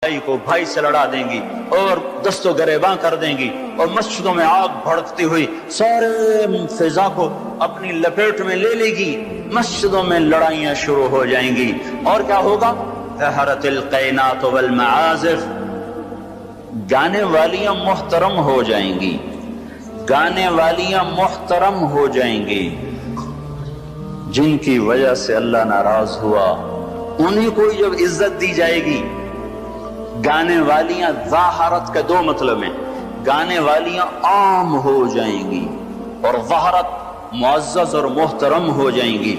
بھائی کو بھائی سے لڑا دیں گی اور دست و گریباں کر دیں گی اور مسجدوں میں آگ بھڑکتی ہوئی سارے فضا کو اپنی لپیٹ میں لے لے گی. مسجدوں میں لڑائیاں شروع ہو جائیں گی اور کیا ہوگا؟ ظہرت القینات والمعازف، گانے والیاں محترم ہو جائیں گی، گانے والیاں محترم ہو جائیں گی. جن کی وجہ سے اللہ ناراض ہوا انہیں کو جب عزت دی جائے گی. گانے والیاں ظاہرت کے دو مطلب ہیں، گانے والیاں عام ہو جائیں گی اور ظاہرت معزز اور محترم ہو جائیں گی.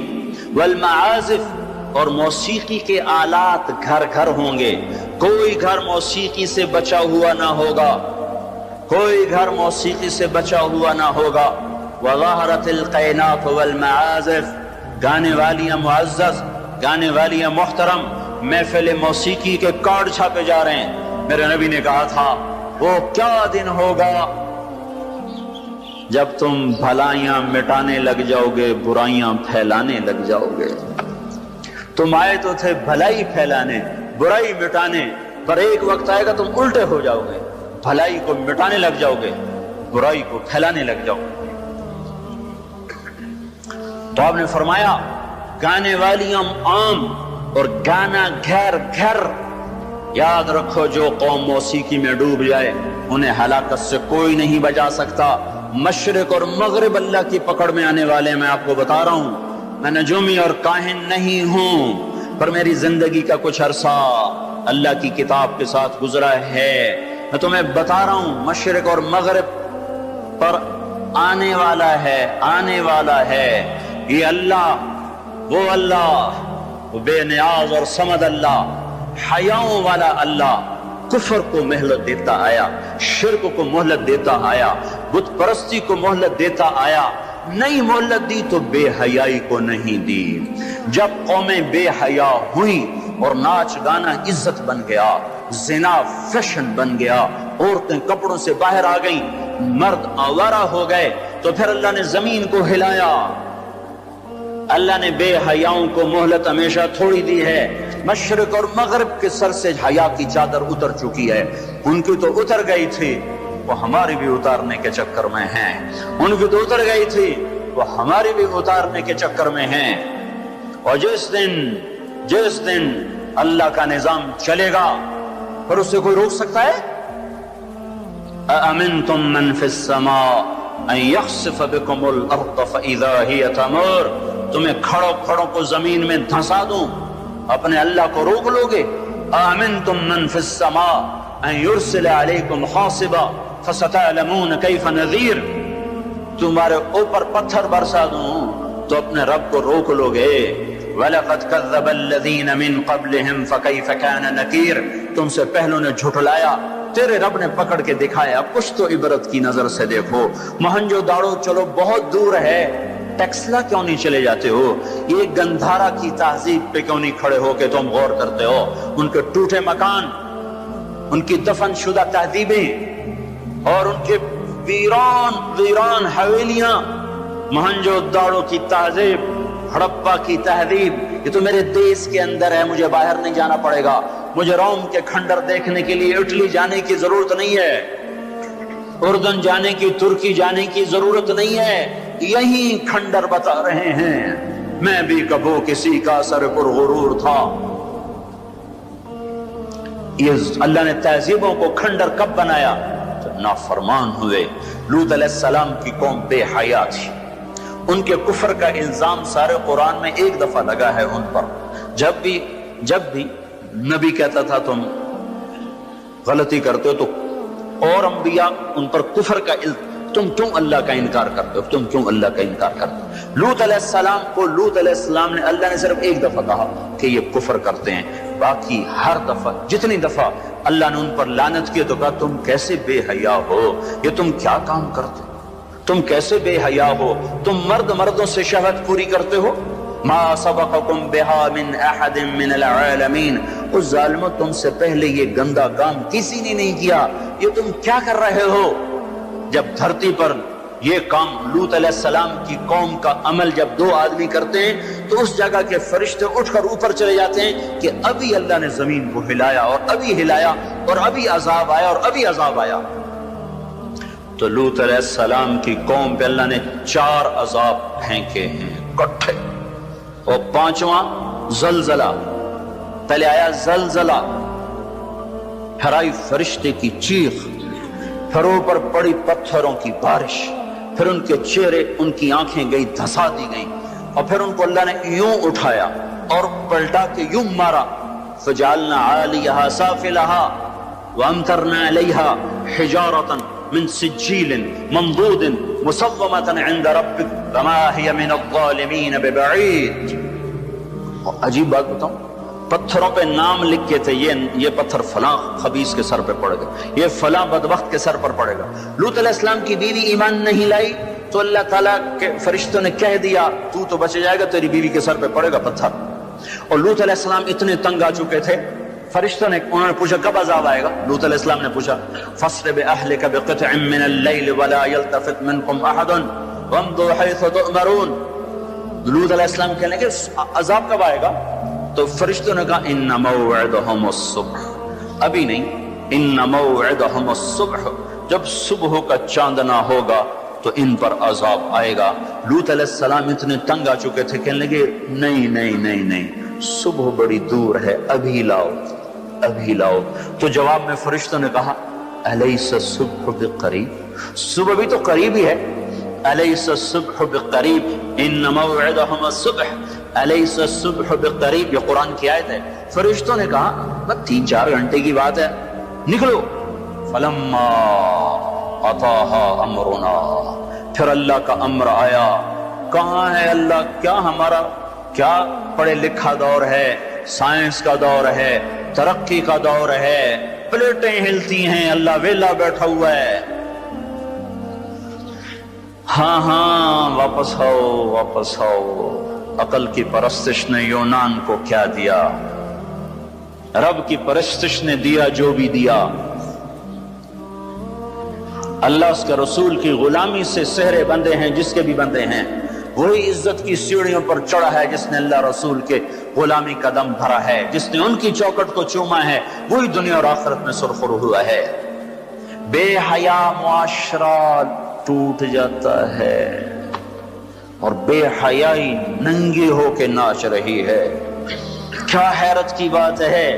والمعازف، اور موسیقی کے آلات گھر گھر ہوں گے، کوئی گھر موسیقی سے بچا ہوا نہ ہوگا، کوئی گھر موسیقی سے بچا ہوا نہ ہوگا. وظہرت القینات والمعازف، گانے والیاں معزز، گانے والیاں محترم. محفل موسیقی کے کارڈ چھاپے جا رہے ہیں. میرے نبی نے کہا تھا وہ کیا دن ہوگا جب تم بھلائیاں مٹانے لگ جاؤ گے، برائیاں پھیلانے لگ جاؤ گے. تم آئے تو تھے بھلائی پھیلانے، برائی مٹانے، پر ایک وقت آئے گا تم الٹے ہو جاؤ گے، بھلائی کو مٹانے لگ جاؤ گے، برائی کو پھیلانے لگ جاؤ گے. تو آپ نے فرمایا گانے والیاں عام اور گانا گھر گھر. یاد رکھو جو قوم موسیقی میں ڈوب جائے انہیں ہلاکت سے کوئی نہیں بچا سکتا. مشرق اور مغرب اللہ کی پکڑ میں آنے والے. میں آپ کو بتا رہا ہوں، میں نجومی اور کاہن نہیں ہوں، پر میری زندگی کا کچھ عرصہ اللہ کی کتاب کے ساتھ گزرا ہے. میں تمہیں بتا رہا ہوں مشرق اور مغرب پر آنے والا ہے، آنے والا ہے یہ اللہ، وہ اللہ، وہ بے نیاز اور صمد اللہ، حیاؤں والا اللہ. کفر کو مہلت دیتا آیا، شرک کو مہلت دیتا آیا، بت پرستی کو مہلت دیتا آیا. نہیں مہلت دی تو بے حیائی کو نہیں دی. جب قومیں بے حیا ہوئیں اور ناچ گانا عزت بن گیا، زنا فیشن بن گیا، عورتیں کپڑوں سے باہر آ گئیں، مرد آوارہ ہو گئے، تو پھر اللہ نے زمین کو ہلایا. اللہ نے بے حیاؤں کو مہلت ہمیشہ تھوڑی دی ہے. مشرق اور مغرب کے سر سے حیا کی چادر اتر چکی ہے. ان کی تو اتر گئی تھی، وہ ہماری بھی اتارنے کے چکر میں ہیں. ان کی تو اتر گئی تھی، وہ ہماری بھی اتارنے کے چکر میں ہیں. اور جس دن اللہ کا نظام چلے گا پھر اسے کوئی روک سکتا ہے؟ أَأَمِنْتُمْ مَنْ فِي السَّمَاءِ أَنْ يَخْسِفَ بِكُمُ الْأَرْضَ فَإِذَا هِيَ تَمُورُ. تمہیں کھڑوں کو زمین میں دھنسا دوں، اپنے اللہ کو روک لو گے؟ آمنتم من فی السماء ان یرسل علیکم حاصبا فستعلمون کیف نذیر. تمہارے اوپر پتھر برسا دوں تو اپنے رب کو روک لو گے؟ وَلَقَدْ كَذَّبَ الَّذِينَ مِن قَبْلِهِمْ فَكَيْفَ كَانَ نَكِيرٌ. تم سے پہلوں نے جھٹلایا، تیرے رب نے پکڑ کے دکھایا. کچھ تو عبرت کی نظر سے دیکھو. مہنجو داڑو چلو بہت دور ہے، ٹیکسلا کیوں نہیں چلے جاتے ہو؟ یہ گندھارا کی تہذیب پہ کیوں نہیں کھڑے ہو کہ تم غور کرتے ہو؟ ان کے ٹوٹے مکان، ان کی دفن شدہ تہذیبیں اور ان کے ویران حویلیاں، مہنجو داڑو کی تہذیب، ہڑپا کی تہذیب، یہ تو میرے دیش کے اندر ہے، مجھے باہر نہیں جانا پڑے گا. مجھے روم کے کھنڈر دیکھنے کے لیے اٹلی جانے کی ضرورت نہیں ہے، اردن جانے کی، ترکی جانے کی ضرورت نہیں ہے. یہی کھنڈر بتا رہے ہیں میں بھی کبھو کسی کا سر پر غرور تھا. یہ اللہ نے تہذیبوں کو کھنڈر کب بنایا؟ جب نافرمان ہوئے. لوط علیہ السلام کی قوم بے حیا تھی، ان کے کفر کا الزام سارے قرآن میں ایک دفعہ لگا ہے ان پر. جب بھی نبی کہتا تھا تم غلطی کرتے ہو تو اور انبیاء ان پر کفر کا تم کیوں اللہ کا انکار کرتے ہو، تم کیوں اللہ کا انکار کرتے ہو. لوط علیہ السلام کو لوط علیہ السلام نے اللہ نے صرف ایک دفعہ کہا کہ یہ کفر کرتے ہیں، باقی ہر دفعہ جتنی دفعہ اللہ نے ان پر لعنت کی تو کہا تم کیسے بے حیا ہو، یہ تم کیا کام کرتے ہو، تم کیسے بے حیا ہو، تم مردوں سے شہوت پوری کرتے ہو. ما سبقکم بہا من احد من العالمین. اس ظالموں تم سے پہلے یہ گندا کام کسی نے نہیں کیا، یہ تم کیا کر رہے ہو؟ جب دھرتی پر یہ کام لوط علیہ السلام کی قوم کا عمل جب دو آدمی کرتے ہیں تو اس جگہ کے فرشتے اٹھ کر اوپر چلے جاتے ہیں کہ ابھی اللہ نے زمین کو ہلایا اور ابھی ہلایا اور ابھی عذاب آیا اور ابھی عذاب آیا. تو لوط علیہ السلام کی قوم پہ اللہ نے 4 عذاب پھینکے ہیں کٹھے. اور 5واں زلزلہ. پہلے آیا زلزلہ، پھر آئی فرشتے کی چیخ، پھر اوپر پڑی پتھروں کی بارش، پھر ان کے چہرے ان کی آنکھیں گئی دھسا دی گئیں، اور پھر ان کو اللہ نے یوں اٹھایا اور پلٹا کے یوں مارا. فجعلنا عالیہا سافلہا وامطرنا علیہا حجارۃ من سجیل منضود مسومۃ عند ربک وما ہی من الظالمین ببعید. عجیب بات بتاؤں، پتھروں پہ نام لکھے تھے، یہ پتھر فلاں خبیث کے سر پہ پڑے گا، یہ فلاں بدبخت کے سر پر پڑے گا. لوط علیہ السلام کی بیوی ایمان نہیں لائی تو اللہ تعالیٰ کے فرشتوں نے کہہ دیا تو بچ جائے گا، تیری بیوی کے سر پہ پڑے گا پتھر. اور لوط علیہ السلام اتنے تنگ آ چکے تھے، فرشتوں نے انہوں نے پوچھا کب عذاب آئے گا. لوط علیہ السلام نے پوچھا فَاسْرِ بِأَهْلِكَ بِقِطْعٍ مِّنَ اللَّيْلِ وَلَا يَلْتَفِتْ مِنْكُمْ أَحَدٌ وَامْضُوا حَيْثُ تُؤْمَرُونَ. لوط علیہ السلام کہنے لگے عذاب کب آئے گا؟ تو فرشتوں نے کہا ان موعدہم الصبح. ابھی نہیں، ان موعدہم الصبح، جب صبح کا چاندنا ہوگا تو ان پر عذاب آئے گا. لوط علیہ السلام اتنے تنگ آ چکے تھے، کہنے لگے نہیں نہیں نہیں نہیں، صبح بڑی دور ہے، ابھی لاؤ ابھی لاؤ. تو جواب میں فرشتوں نے کہا الیس الصبح بقریب، صبح بھی تو قریب ہی ہے. الیس الصبح بقریب ان موعدہم الصبح الیس الصبح بقریب، یہ قرآن کی آیت ہے. فرشتوں نے کہا بس 3-4 گھنٹے کی بات ہے، نکلو. فلما اتاہا امرنا، پھر اللہ کا امر آیا. کہاں ہے اللہ؟ کیا ہمارا کیا پڑھے لکھا دور ہے، سائنس کا دور ہے، ترقی کا دور ہے، پلیٹیں ہلتی ہیں، اللہ ویلا بیٹھا ہوا ہے. ہاں ہاں واپس آؤ واپس آؤ. عقل کی پرستش نے یونان کو کیا دیا، رب کی پرستش نے دیا جو بھی دیا. اللہ اس کے رسول کی غلامی سے سہرے بندے ہیں، جس کے بھی بندے ہیں. وہی عزت کی سیڑھیوں پر چڑھا ہے جس نے اللہ رسول کے غلامی کا دم بھرا ہے، جس نے ان کی چوکٹ کو چوما ہے، وہی دنیا اور آخرت میں سرخرو ہوا ہے. بے حیا معاشرہ ٹوٹ جاتا ہے اور بے حیائی ننگی ہو کے ناچ رہی ہے. کیا حیرت کی بات ہے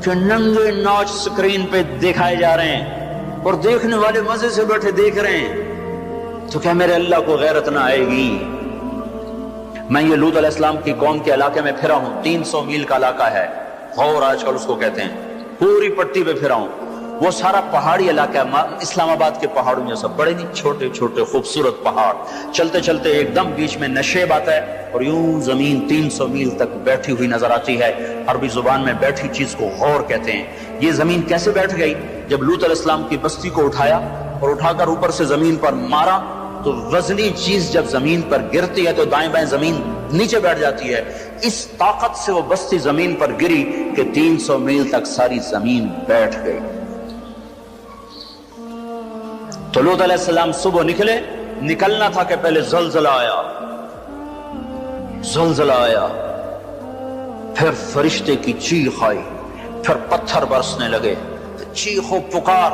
کہ ننگے ناچ سکرین پہ دکھائے جا رہے ہیں اور دیکھنے والے مزے سے بیٹھے دیکھ رہے ہیں. تو کیا میرے اللہ کو غیرت نہ آئے گی؟ میں یہ لوط علیہ السلام کی قوم کے علاقے میں پھرا ہوں، 300 میل کا علاقہ ہے، غور آج کل اس کو کہتے ہیں. پوری پٹی پہ پھرا ہوں. وہ سارا پہاڑی علاقہ ہے، اسلام آباد کے پہاڑوں جیسا، بڑے نہیں، چھوٹے چھوٹے خوبصورت پہاڑ. چلتے چلتے ایک دم بیچ میں نشیب آتا ہے اور یوں زمین 300 میل تک بیٹھی ہوئی نظر آتی ہے. عربی زبان میں بیٹھی چیز کو غور کہتے ہیں. یہ زمین کیسے بیٹھ گئی؟ جب لوط علیہ السلام کی بستی کو اٹھایا اور اٹھا کر اوپر سے زمین پر مارا تو وزنی چیز جب زمین پر گرتی ہے تو دائیں بائیں زمین نیچے بیٹھ جاتی ہے. اس طاقت سے وہ بستی زمین پر گری کہ 300 میل تک ساری زمین بیٹھ گئی. تو لوط علیہ السلام صبح نکلے، نکلنا تھا کہ پہلے زلزلہ آیا، زلزلہ آیا، پھر فرشتے کی چیخ آئی، پھر پتھر برسنے لگے، چیخ و پکار.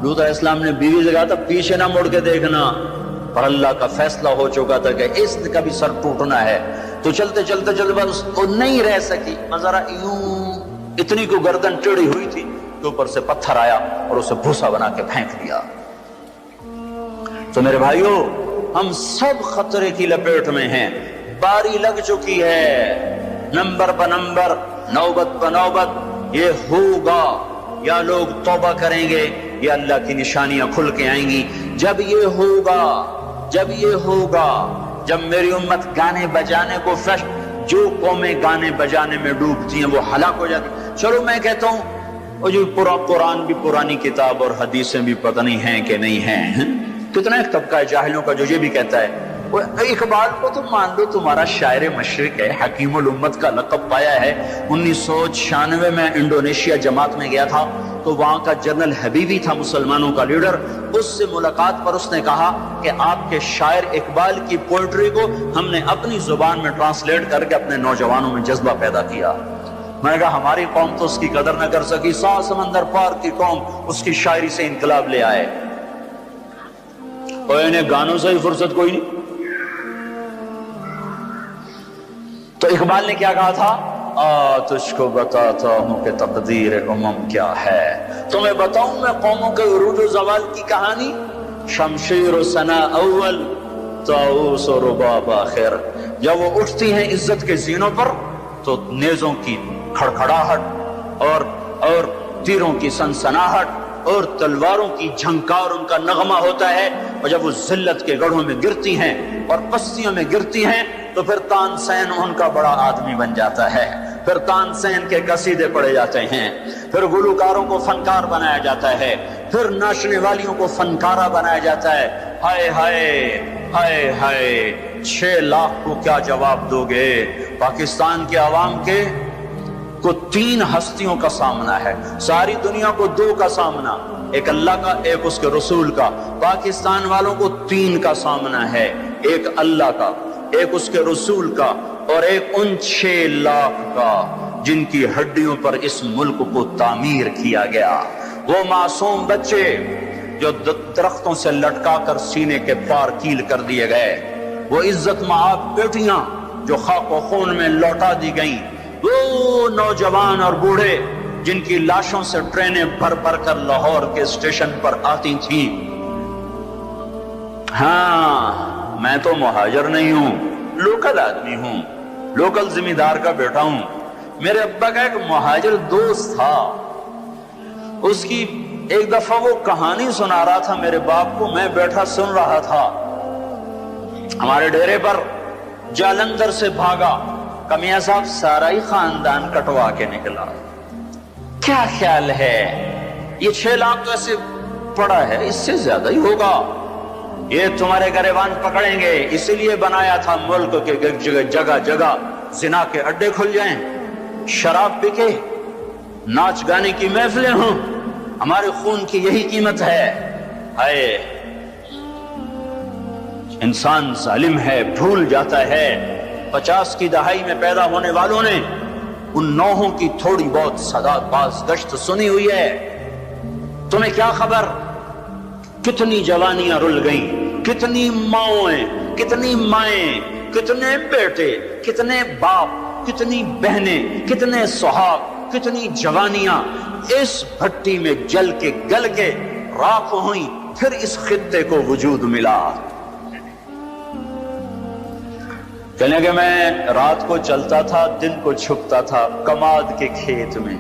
لوط علیہ السلام نے بیوی سے کہا تھا پیچھے نہ مڑ کے دیکھنا، پر اللہ کا فیصلہ ہو چکا تھا کہ اس کا بھی سر ٹوٹنا ہے. تو چلتے چلتے چلتے بس وہ نہیں رہ سکی، ذرا یوں اتنی کو گردن ٹیڑھی ہوئی تھی کہ اوپر سے پتھر آیا اور اسے بھوسا بنا کے پھینک دیا. تو میرے بھائیو، ہم سب خطرے کی لپیٹ میں ہیں، باری لگ چکی ہے، نمبر بہ نمبر، نوبت بہ نوبت. یہ ہوگا، یا لوگ توبہ کریں گے یا اللہ کی نشانیاں کھل کے آئیں گی. جب یہ ہوگا، جب یہ ہوگا، جب میری امت گانے بجانے کو جو قومیں گانے بجانے میں ڈوبتی ہیں وہ ہلاک ہو جاتی. چلو میں کہتا ہوں وہ جو قرآن بھی پرانی کتاب اور حدیثیں بھی پتہ نہیں ہیں کہ نہیں ہیں. کتنا ایک طبقہ ہے جاہلوں کا جو یہ بھی کہتا ہے وہ اقبال کو تم مان لو تمہارا شاعر مشرق ہے، حکیم الامت کا لقب پایا ہے. 1996 میں انڈونیشیا جماعت میں گیا تھا، تو وہاں کا جنرل حبیبی تھا مسلمانوں کا لیڈر، اس سے ملاقات پر اس نے کہا کہ آپ کے شاعر اقبال کی پوئٹری کو ہم نے اپنی زبان میں ٹرانسلیٹ کر کے اپنے نوجوانوں میں جذبہ پیدا کیا۔ میں نے کہا ہماری قوم تو اس کی قدر نہ کر سکی، 100 سمندر پار کی قوم اس کی شاعری سے انقلاب لے آئے، اور انہیں گانوں سے ہی فرصت کوئی نہیں۔ تو اقبال نے کیا کہا تھا؟ تجھ کو بتاتا ہوں کہ تقدیر امم کیا ہے، تمہیں بتاؤں میں قوموں کے عروج و زوال کی کہانی، شمشیر و ثنا اول طاؤس و رباب آخر۔ جب وہ اٹھتی ہیں عزت کے زینوں پر تو نیزوں کی کھڑکھڑاہٹ اور تیروں کی سنسناہٹ اور تلواروں کی جھنکار ان کا نغمہ ہوتا ہے، اور جب وہ ذلت کے گڑھوں میں گرتی ہیں اور پستیوں میں گرتی ہیں تو پھر تانسین ان کا بڑا آدمی بن جاتا ہے، پھر تانسین کے قصیدے پڑھے جاتے ہیں، پھر گلوکاروں کو فنکار بنایا جاتا ہے، پھر ناچنے والیوں کو فنکارہ بنایا جاتا ہے۔ ہائے ہائے ہائے ہائے، 6 لاکھ کو کیا جواب دو گے؟ پاکستان کے عوام کے کو 3 ہستیوں کا سامنا ہے، ساری دنیا کو 2 کا سامنا، ایک اللہ کا، ایک اس کے رسول کا۔ پاکستان والوں کو 3 کا سامنا ہے، ایک اللہ کا، ایک اس کے رسول کا، اور ایک ان 6 لاکھ کا جن کی ہڈیوں پر اس ملک کو تعمیر کیا گیا۔ وہ معصوم بچے جو درختوں سے لٹکا کر سینے کے پار کیل کر دیے گئے، وہ عزت مآب بیٹیاں جو خاک و خون میں لوٹا دی گئیں، وہ نوجوان اور بوڑھے جن کی لاشوں سے ٹرینیں بھر بھر کر لاہور کے اسٹیشن پر آتی تھیں۔ ہاں، میں تو مہاجر نہیں ہوں، لوکل آدمی ہوں، لوکل ذمہ دار کا بیٹا ہوں۔ میرے ابا کا ایک مہاجر دوست تھا، اس کی ایک دفعہ وہ کہانی سنا رہا تھا میرے باپ کو، میں بیٹھا سن رہا تھا۔ ہمارے ڈیرے پر جالندھر سے بھاگا کہ میاں صاحب سارا ہی خاندان کٹوا کے نکلا۔ کیا خیال ہے؟ یہ 6 لاکھ تو ایسے پڑا ہے، اس سے زیادہ ہی ہوگا، یہ تمہارے گریبان پکڑیں گے، اسی لیے بنایا تھا ملک کے جگہ جگہ زنا کے اڈے کھل جائیں، شراب بکے، ناچ گانے کی محفلیں ہوں، ہمارے خون کی یہی قیمت ہے۔ ہائے، انسان ظالم ہے، بھول جاتا ہے۔ 50 کی دہائی میں پیدا ہونے والوں نے ان نوحوں کی تھوڑی بہت صدا باز گشت سنی ہوئی ہے۔ تمہیں کیا خبر کتنی جوانیاں رل گئیں، کتنی ماؤں، کتنی مائیں، کتنے بیٹے، کتنے باپ، کتنی بہنیں، کتنے سہاگ، کتنی جوانیاں اس بھٹی میں جل کے گل کے راکھ ہوئیں، پھر اس خطے کو وجود ملا۔ کہنے کہ میں رات کو چلتا تھا، دن کو چھپتا تھا کماد کے کھیت میں،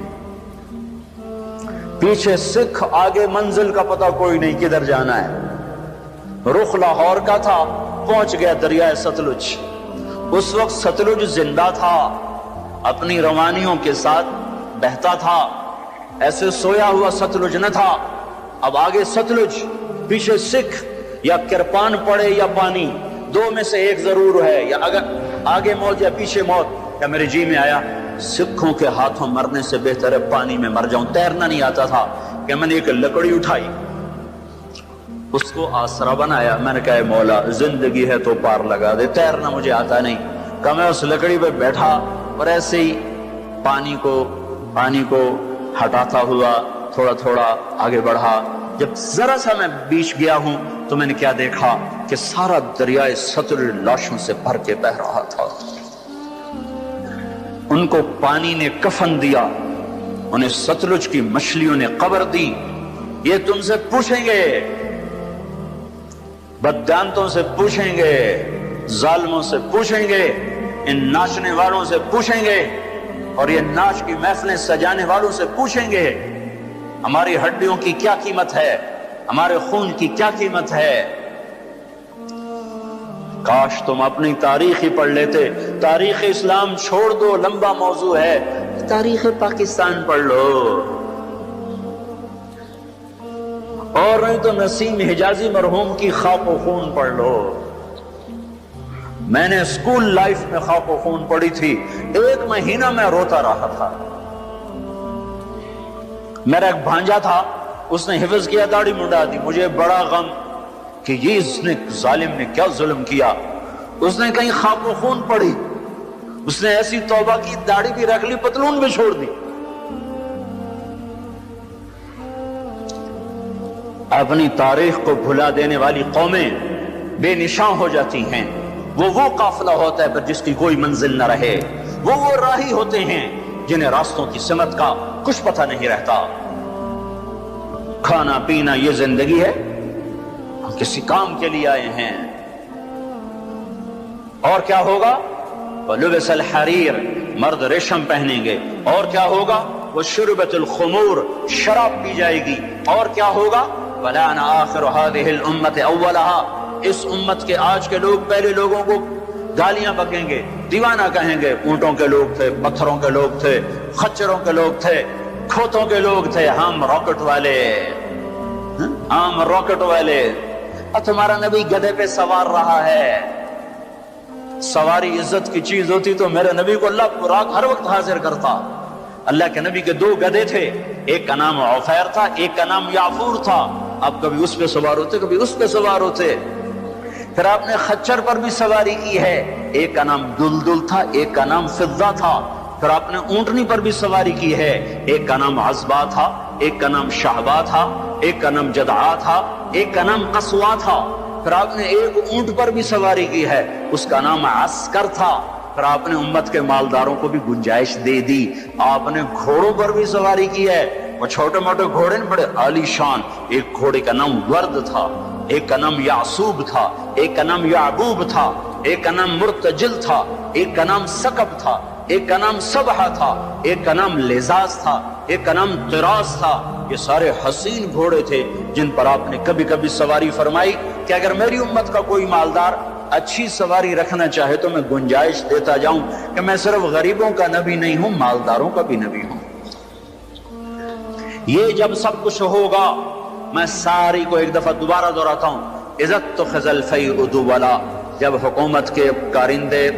پیچھے سکھ، آگے منزل کا پتہ کوئی نہیں کدھر جانا ہے۔ رخ لاہور کا تھا، پہنچ گیا دریائے ستلج۔ اس وقت ستلج زندہ تھا، اپنی روانیوں کے ساتھ بہتا تھا، ایسے سویا ہوا ستلج نہ تھا۔ اب آگے ستلج، پیچھے سکھ، یا کرپان پڑے یا پانی، 2 میں سے ایک ضرور ہے، یا اگر آگے موت یا پیچھے موت۔ کیا میرے جی میں آیا سکھوں کے ہاتھوں مرنے سے بہتر ہے پانی میں مر جاؤں۔ تیرنا نہیں آتا تھا کہ میں نے ایک لکڑی اٹھائی، اس کو آسرا بنایا، میں نے کہا اے مولا زندگی ہے تو پار لگا دے، تیرنا مجھے آتا نہیں۔ کہ میں اس لکڑی پہ بیٹھا اور ایسے ہی پانی کو ہٹاتا ہوا تھوڑا تھوڑا آگے بڑھا۔ جب ذرا سا میں بیچ گیا ہوں تو میں نے کیا دیکھا کہ سارا دریائے ستلج لاشوں سے بھر کے بہ رہا تھا۔ ان کو پانی نے کفن دیا، انہیں ستلج کی مچھلیوں نے قبر دی۔ یہ تم سے پوچھیں گے، بددانتوں سے پوچھیں گے، ظالموں سے پوچھیں گے، ان ناچنے والوں سے پوچھیں گے، اور یہ ناچ کی محفلیں سجانے والوں سے پوچھیں گے ہماری ہڈیوں کی کیا قیمت ہے، ہمارے خون کی کیا قیمت ہے۔ کاش تم اپنی تاریخ ہی پڑھ لیتے۔ تاریخ اسلام چھوڑ دو، لمبا موضوع ہے، تاریخ پاکستان پڑھ لو، اور نہیں تو نسیم حجازی مرحوم کی خاک و خون پڑھ لو۔ میں نے اسکول لائف میں خاک و خون پڑھی تھی، 1 مہینہ میں روتا رہا تھا۔ میرا ایک بھانجا تھا، اس نے حفظ کیا، داڑھی منڈا دی، مجھے بڑا غم کہ یہ اس نے ظالم نے کیا ظلم کیا. اس نے کہیں خاک و خون پڑی، اس نے ایسی توبہ کی، داڑھی بھی رکھ لی، پتلون بھی چھوڑ دی. اپنی تاریخ کو بھلا دینے والی قومیں بے نشان ہو جاتی ہیں. وہ قافلہ ہوتا ہے پر جس کی کوئی منزل نہ رہے. وہ راہی ہوتے ہیں جنہیں راستوں کی سمت کا کچھ پتہ نہیں رہتا. کھانا پینا یہ زندگی ہے، ہم کسی کام کے لیے آئے ہیں. اور کیا ہوگا؟ وَلُبِسَ الْحَرِيرُ، مرد ریشم پہنیں گے. اور کیا ہوگا؟ وَشُرِبَتِ الْخُمُورُ، شراب پی جائے گی. اور کیا ہوگا؟ وَلَعَنَ آخِرُ هَذِهِ الْأُمَّةِ أَوَّلَهَا، اس امت کے آج کے لوگ پہلے لوگوں کو گالیاں بکیں گے، دیوانہ کہیں گے. اونٹوں کے لوگ تھے، پتھروں کے لوگ تھے، خچروں کے لوگ تھے، کھوتوں کے لوگ تھے، ہم راکٹ والے، ہم راکٹ والے. اور تمہارا نبی گدھے پہ سوار رہا ہے. سواری عزت کی چیز ہوتی تو میرے نبی کو اللہ براق ہر وقت حاضر کرتا. اللہ کے نبی کے دو گدھے تھے، ایک کا نام عفیر تھا، ایک کا نام یعفور تھا. اب کبھی اس پہ سوار ہوتے، کبھی اس پہ سوار ہوتے. پھر آپ نے خچر پر بھی سواری کی ہے، ایک کا نام دلدل تھا، ایک کا نام فضہ تھا. پھر آپ نے اونٹنی پر بھی سواری کی ہے، ایک کا نام عزبا تھا، ایک کا نام شہبا تھا، ایک کا نام جدعا تھا، ایک کا نام قصوا تھا. پھر آپ نے ایک اونٹ پر بھی سواری کی ہے، اس کا نام عسکر تھا. پھر آپ نے امت کے مالداروں کو بھی گنجائش دے دی. آپ نے گھوڑوں پر بھی سواری کی ہے، وہ چھوٹے موٹے گھوڑے بڑے عالی شان. ایک گھوڑے کا نام ورد تھا، ایک کا نام یعصوب تھا، ایک کا نام یعبوب تھا، ایک کا نام مرتجل تھا، ایک کا نام سکب تھا، ایک کا نام سبحہ تھا، ایک کا نام لزاز تھا، ایک کا نام طراز تھا. یہ سارے حسین گھوڑے تھے جن پر آپ نے کبھی کبھی سواری فرمائی کہ اگر میری امت کا کوئی مالدار اچھی سواری رکھنا چاہے تو میں گنجائش دیتا جاؤں کہ میں صرف غریبوں کا نبی نہیں ہوں، مالداروں کا بھی نبی ہوں. یہ جب سب کچھ ہوگا، میں ساری کو ایک دفعہ دوبارہ دہراتا ہوں. عزت تو خزل فیء دولا، جب حکومت کے کارندے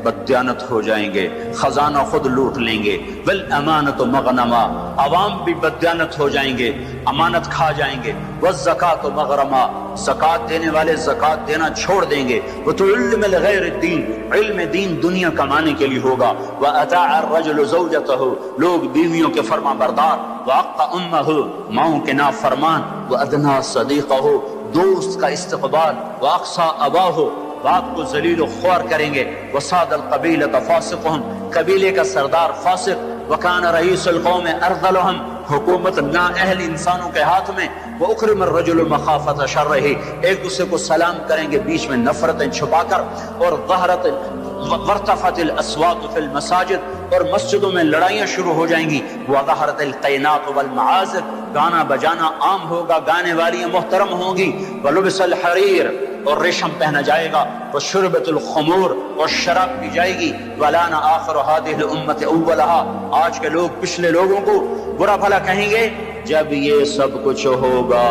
بددیانت ہو جائیں گے، خزانہ خود لوٹ لیں گے. والامانت مغنما، عوام بھی بددیانت ہو جائیں گے، امانت کھا جائیں گے. والزکاۃ مغرما، زکات دینے والے زکات دینا چھوڑ دیں گے. وتعلم لغیر الدین، علم دین دنیا کمانے کے لیے ہوگا. واطاع الرجل زوجته، لوگ بیویوں کے فرما بردار. واقع امه، ماؤں کے نافرمان. وادنى صدیقه، دوست کا استقبال. واقصى اباه، باپ کو ذلیل و خوار کریں گے. وصاد القبیلۃ فاسقهم، قبیلے کا سردار فاسق. وکان رئیس القوم ارذلهم، حکومت نااہل انسانوں کے ہاتھ میں. واکرم الرجل مخافۃ شرہ، ایک دوسرے کو سلام کریں گے بیچ میں نفرتیں چھپا کر. اور وارتفعت الاصوات فی المساجد، اور مسجدوں میں لڑائیاں شروع ہو جائیں گی. وظہرت القینات والمعازف، گانا بجانا عام ہوگا، گانے والی محترم ہوں گی. ولبس الحریر، اور ریشم پہنا جائے گا. وشربت الخمور، اور شراب پی جائے گی. ولانا آخر هذه الامة اولها، آج کے لوگ پچھلے لوگوں کو برا بھلا کہیں گے. جب یہ سب کچھ ہوگا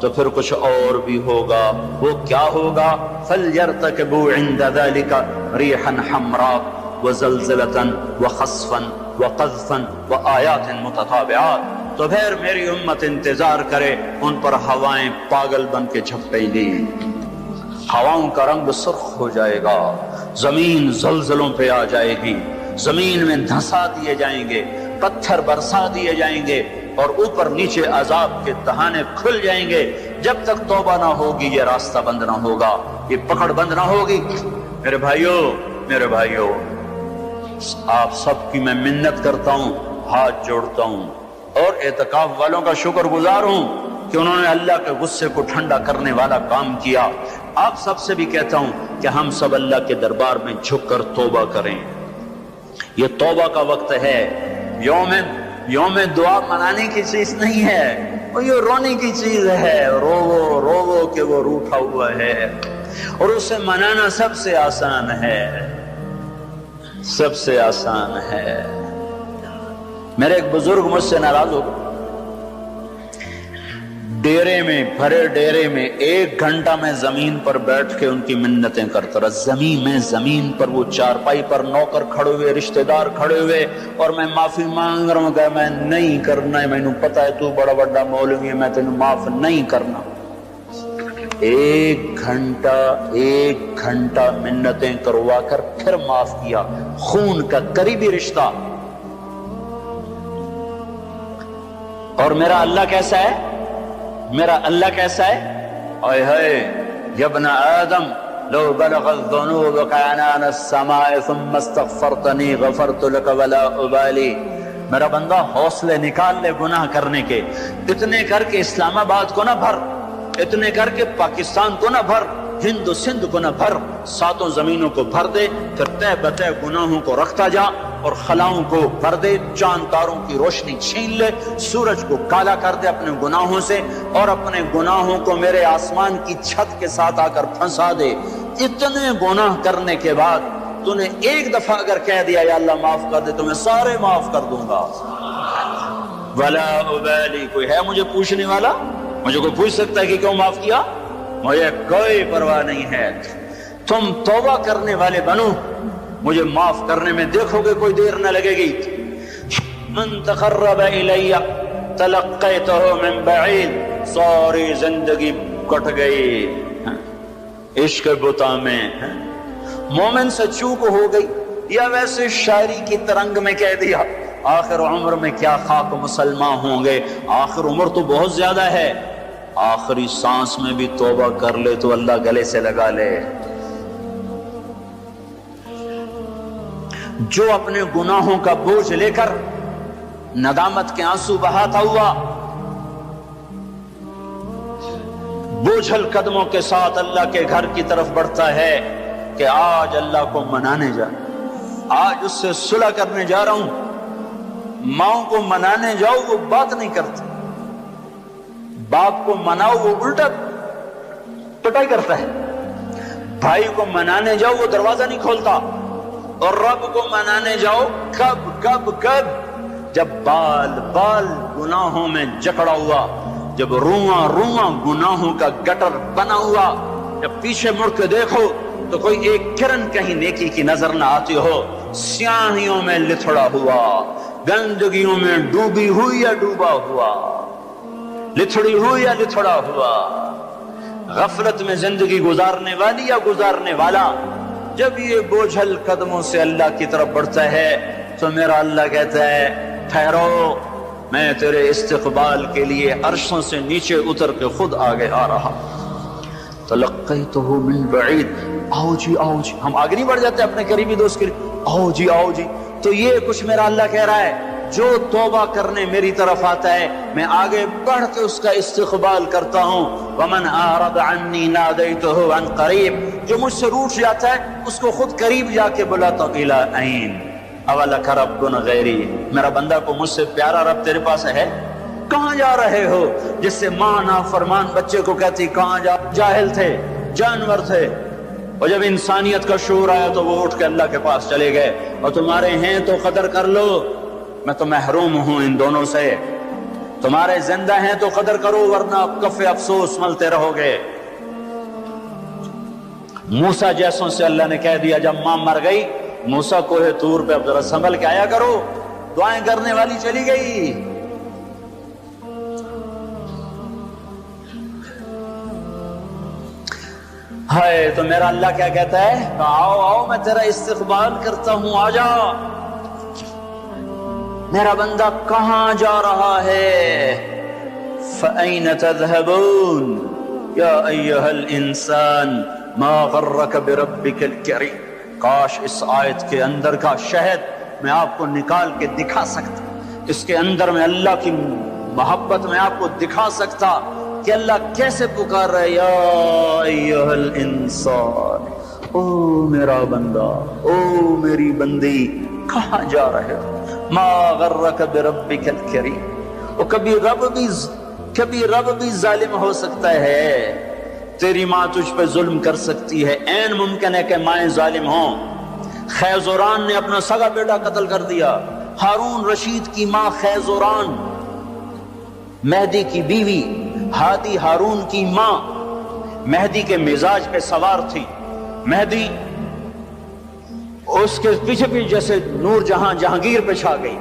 تو پھر کچھ اور بھی ہوگا. وہ کیا ہوگا؟ فَلْيَرْتَكِبُوا عِنْدَ ذَلِكَ رِيحًا حَمْرَاء وَزَلْزَلَةً وَخَسْفًا وَقَذْفًا وَآيَاتٍ مُتَتَابِعَاتٍ. تو پھر میری امت انتظار کرے، ان پر ہوائیں پاگل بن کے جھپٹیں گی. ہواؤں کا رنگ سرخ ہو جائے گا، زمین زلزلوں پہ آ جائے گی، زمین میں دھنسا دیے جائیں گے، پتھر برسا دیے جائیں گے، اور اوپر نیچے عذاب کے دہانے کھل جائیں گے. جب تک توبہ نہ ہوگی یہ راستہ بند نہ ہوگا، یہ پکڑ بند نہ ہوگی. میرے بھائیوں، آپ سب کی میں منت کرتا ہوں، ہاتھ جوڑتا ہوں، اور اعتکاف والوں کا شکر گزار ہوں کہ انہوں نے اللہ کے غصے کو ٹھنڈا کرنے والا کام کیا. آپ سب سے بھی کہتا ہوں کہ ہم سب اللہ کے دربار میں جھک کر توبہ کریں. یہ توبہ کا وقت ہے. یوم دعا منانے کی چیز نہیں ہے، وہ یہ رونے کی چیز ہے. رو کہ وہ روٹھا ہوا ہے، اور اسے منانا سب سے آسان ہے، سب سے آسان ہے. میرے ایک بزرگ مجھ سے ناراض ہو گئے. ڈیرے میں، بھرے ڈیرے میں 1 گھنٹہ میں زمین پر بیٹھ کے ان کی منتیں کرتا رہا، زمین پر وہ چارپائی پر نوکر کھڑے ہوئے، رشتہ دار کھڑے ہوئے، اور میں معافی مانگ رہا ہوں کہ میں نہیں کرنا ہے، مینوں پتا ہے تو بڑا بڑا مولوی ہے، میں تینوں معاف نہیں کرنا۔ 1 گھنٹہ منتیں کروا کر پھر معاف کیا، خون کا قریبی رشتہ۔ اور میرا اللہ کیسا ہے؟ میرا اللہ کیسا ہے؟ اے ہے یا ابن آدم لو بلغت ذنوبك عنان السماء ثم استغفرتنی غفرت لك ولا ابالی۔ میرا بندہ حوصلے نکال لے گناہ کرنے کے، اتنے کر کے اسلام آباد کو نہ بھر، اتنے کر کے پاکستان کو نہ بھر، ہند و سندھ کو نہ بھر، 7 زمینوں کو بھر دے، پھر تہ بتہ گناہوں کو رکھتا جا اور خلاؤں کو بھر دے، چاند تاروں کی روشنی چھین لے، سورج کو کالا کر دے اپنے گناہوں سے، اور اپنے گناہوں کو میرے آسمان کی چھت کے ساتھ آ کر پھنسا دے۔ اتنے گناہ کرنے کے بعد تو نے 1 دفعہ اگر کہہ دیا یا اللہ معاف کر دے تو میں سارے معاف کر دوں گا، ولا ابالی۔ کوئی ہے مجھے پوچھنے والا؟ مجھے کوئی پوچھ سکتا ہے کہ کیوں معاف کیا؟ مجھے کوئی پرواہ نہیں ہے۔ تم توبہ کرنے والے بنو، مجھے معاف کرنے میں دیکھو گے کوئی دیر نہ لگے گی۔ من تقرب الی تلقیتہ من بعید، ساری زندگی کٹ گئی عشق بتا میں، مومن سے چوک ہو گئی، یا ویسے شاعری کی ترنگ میں کہہ دیا آخر عمر میں کیا خاک مسلمان ہوں گے، آخر عمر تو بہت زیادہ ہے، آخری سانس میں بھی توبہ کر لے تو اللہ گلے سے لگا لے۔ جو اپنے گناہوں کا بوجھ لے کر ندامت کے آنسو بہاتا ہوا بوجھل قدموں کے ساتھ اللہ کے گھر کی طرف بڑھتا ہے کہ آج اللہ کو منانے جا، آج اس سے صلح کرنے جا رہا ہوں، ماؤں کو منانے جاؤ وہ بات نہیں کرتی، باپ کو مناؤ وہ الٹا پٹائی کرتا ہے، بھائی کو منانے جاؤ وہ دروازہ نہیں کھولتا، اور رب کو منانے جاؤ کب جب بال گناہوں میں جکڑا ہوا، جب رواں گناہوں کا گٹر بنا ہوا، جب پیچھے مڑ کے دیکھو تو کوئی ایک کرن کہیں نیکی کی نظر نہ آتی ہو، سیاہیوں میں لتھڑا ہوا، گندگیوں میں ڈوبی ہوئی یا ڈوبا ہوا، لتھڑی ہوئی یا لتھڑا ہوا، غفلت میں زندگی گزارنے والی یا گزارنے والا، جب یہ بوجھل قدموں سے اللہ کی طرف بڑھتا ہے تو میرا اللہ کہتا ہے ٹھہرو، میں تیرے استقبال کے لیے عرشوں سے نیچے اتر کے خود آگے آ رہا۔ تلقیتہ من بعید، آؤ جی ہم آگے نہیں بڑھ جاتے اپنے قریبی دوست کے لیے، آؤ جی۔ تو یہ کچھ میرا اللہ کہہ رہا ہے، جو توبہ کرنے میری طرف آتا ہے میں آگے بڑھ کے اس کا استقبال کرتا ہوں۔ ومن اعرض عنی نادیتہ عن قریب، جو مجھ سے روٹ جاتا ہے اس کو خود قریب جا کے بلاتا ہوں، الی عین اولک رب غیری، میرا بندہ کو مجھ سے پیارا رب تیرے پاس ہے؟ کہاں جا رہے ہو؟ جس سے ماں نافرمان بچے کو کہتی کہاں جا، جاہل تھے، جانور تھے، اور جب انسانیت کا شعور آیا تو وہ اٹھ کے اللہ کے پاس چلے گئے، اور تمہارے ہیں تو قدر کر لو، میں تو محروم ہوں ان دونوں سے، تمہارے زندہ ہیں تو قدر کرو ورنہ کف افسوس ملتے رہو گے۔ موسیٰ جیسوں سے اللہ نے کہہ دیا جب ماں مر گئی، موسیٰ کوہ طور پہ اب ذرا سنبھل کے آیا کرو، دعائیں کرنے والی چلی گئی۔ ہائے، تو میرا اللہ کیا کہتا ہے؟ آؤ میں تیرا استقبال کرتا ہوں، آ جا۔ میرا بندہ کہاں جا رہا ہے؟ فَأَيْنَ تَذْهَبُونَ یا ایہا الانسان ما غرک بربک الکریم۔ کاش اس آیت کے اندر کا شہد میں آپ کو نکال کے دکھا سکتا، اس کے اندر میں اللہ کی محبت میں آپ کو دکھا سکتا کہ اللہ کیسے پکار رہا ہے، یا ایہا الانسان، او میرا بندہ، او میری بندی، کہاں جا رہے ہو؟ ما غرک بربک الکریم۔ اور کبھی رب بھی ظالم ہو سکتا ہے، تیری ماں تجھ پہ ظلم کر سکتی ہے، عین ممکن ہے کہ مائیں ظالم ہوں۔ خیزوران نے اپنا سگا بیٹا قتل کر دیا، ہارون رشید کی ماں خیزوران، مہدی کی بیوی، ہادی ہارون کی ماں مہدی کے مزاج پہ سوار تھی. مہدی اس کے پیچھے پیچھے جیسے نور جہاں جہانگیر پہ چھا گئی،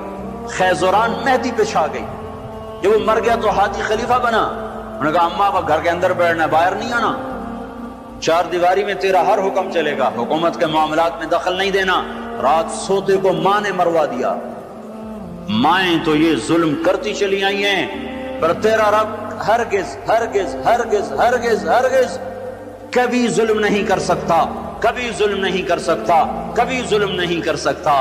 خیزران مہدی پہ چھا گئی. جب وہ مر گیا تو ہادی خلیفہ بنا. انہوں نے کہا اماں اب گھر کے اندر بیٹھنا ہے، باہر نہیں آنا، چار دیواری میں تیرا ہر حکم چلے گا، حکومت کے معاملات میں دخل نہیں دینا. رات سوتے کو ماں نے مروا دیا. مائیں تو یہ ظلم کرتی چلی آئی ہیں، پر تیرا رب ہرگز ہرگز ہرگز ہرگز ہرگز کبھی ظلم نہیں کر سکتا، کبھی ظلم نہیں کر سکتا، کبھی ظلم نہیں کر سکتا.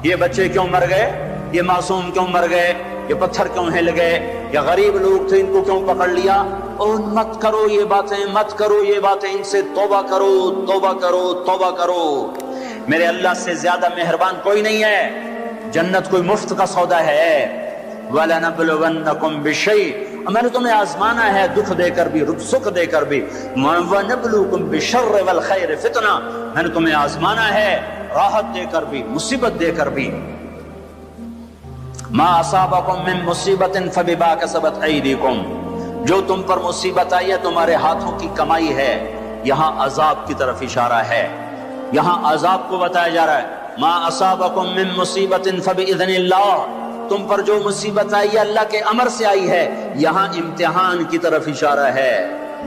یہ بچے کیوں مر گئے؟ یہ معصوم کیوں مر گئے؟ یہ پتھر کیوں ہل گئے؟ یہ غریب لوگ تھے، ان کو کیوں پکڑ لیا؟ اور مت کرو یہ باتیں، مت کرو یہ باتیں، ان سے توبہ کرو، توبہ کرو، توبہ کرو. میرے اللہ سے زیادہ مہربان کوئی نہیں ہے. جنت کوئی مفت کا سودا ہے. وَلَنَبْلُوَنَّكُمْ بِشَيْءٍ، میں نے تمہیں آزمانا ہے، دکھ دے کر بھی، سکھ دے کر بھی. وَنَبْلُوكُمْ بِالشَّرِّ وَالْخَيْرِ فِتْنَةً، میں نے تمہیں آزمانا ہے راحت دے کر بھی، مصیبت دے کر بھی. مَا أَصَابَكُم مِّن مُّصِيبَةٍ فَبِمَا كَسَبَتْ أَيْدِيكُمْ، جو تم پر مصیبت آئی ہے تمہارے ہاتھوں کی کمائی ہے. یہاں عذاب کی طرف اشارہ ہے، یہاں عذاب کو بتایا جا رہا ہے. ما اصابکم من مصیبت فباذن اللہ، تم پر جو مصیبت آئی ہے اللہ کے امر سے آئی ہے. یہاں امتحان کی طرف اشارہ ہے.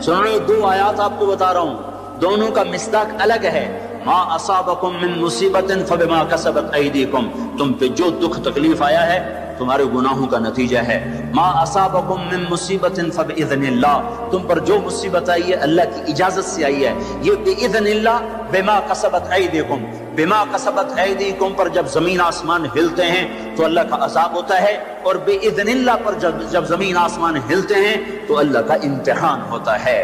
سنو، دو آیات آپ کو بتا رہا ہوں، دونوں کا مصداق الگ ہے. ما اصابکم من مصیبت فبما کسبت ایدیکم، تم پہ جو دکھ تکلیف آیا ہے تمہارے گناہوں کا نتیجہ ہے. ما اصابکم من مصیبت فباذن اللہ، تم پر جو مصیبت آئی ہے اللہ کی اجازت سے آئی ہے. یہ باذن اللہ، بما کسبت ایدیکم، بما کسبت ایدیکم پر جب زمین آسمان ہلتے ہیں تو اللہ کا عذاب ہوتا ہے، اور باذن اللہ پر جب زمین آسمان ہلتے ہیں تو اللہ کا امتحان ہوتا ہے.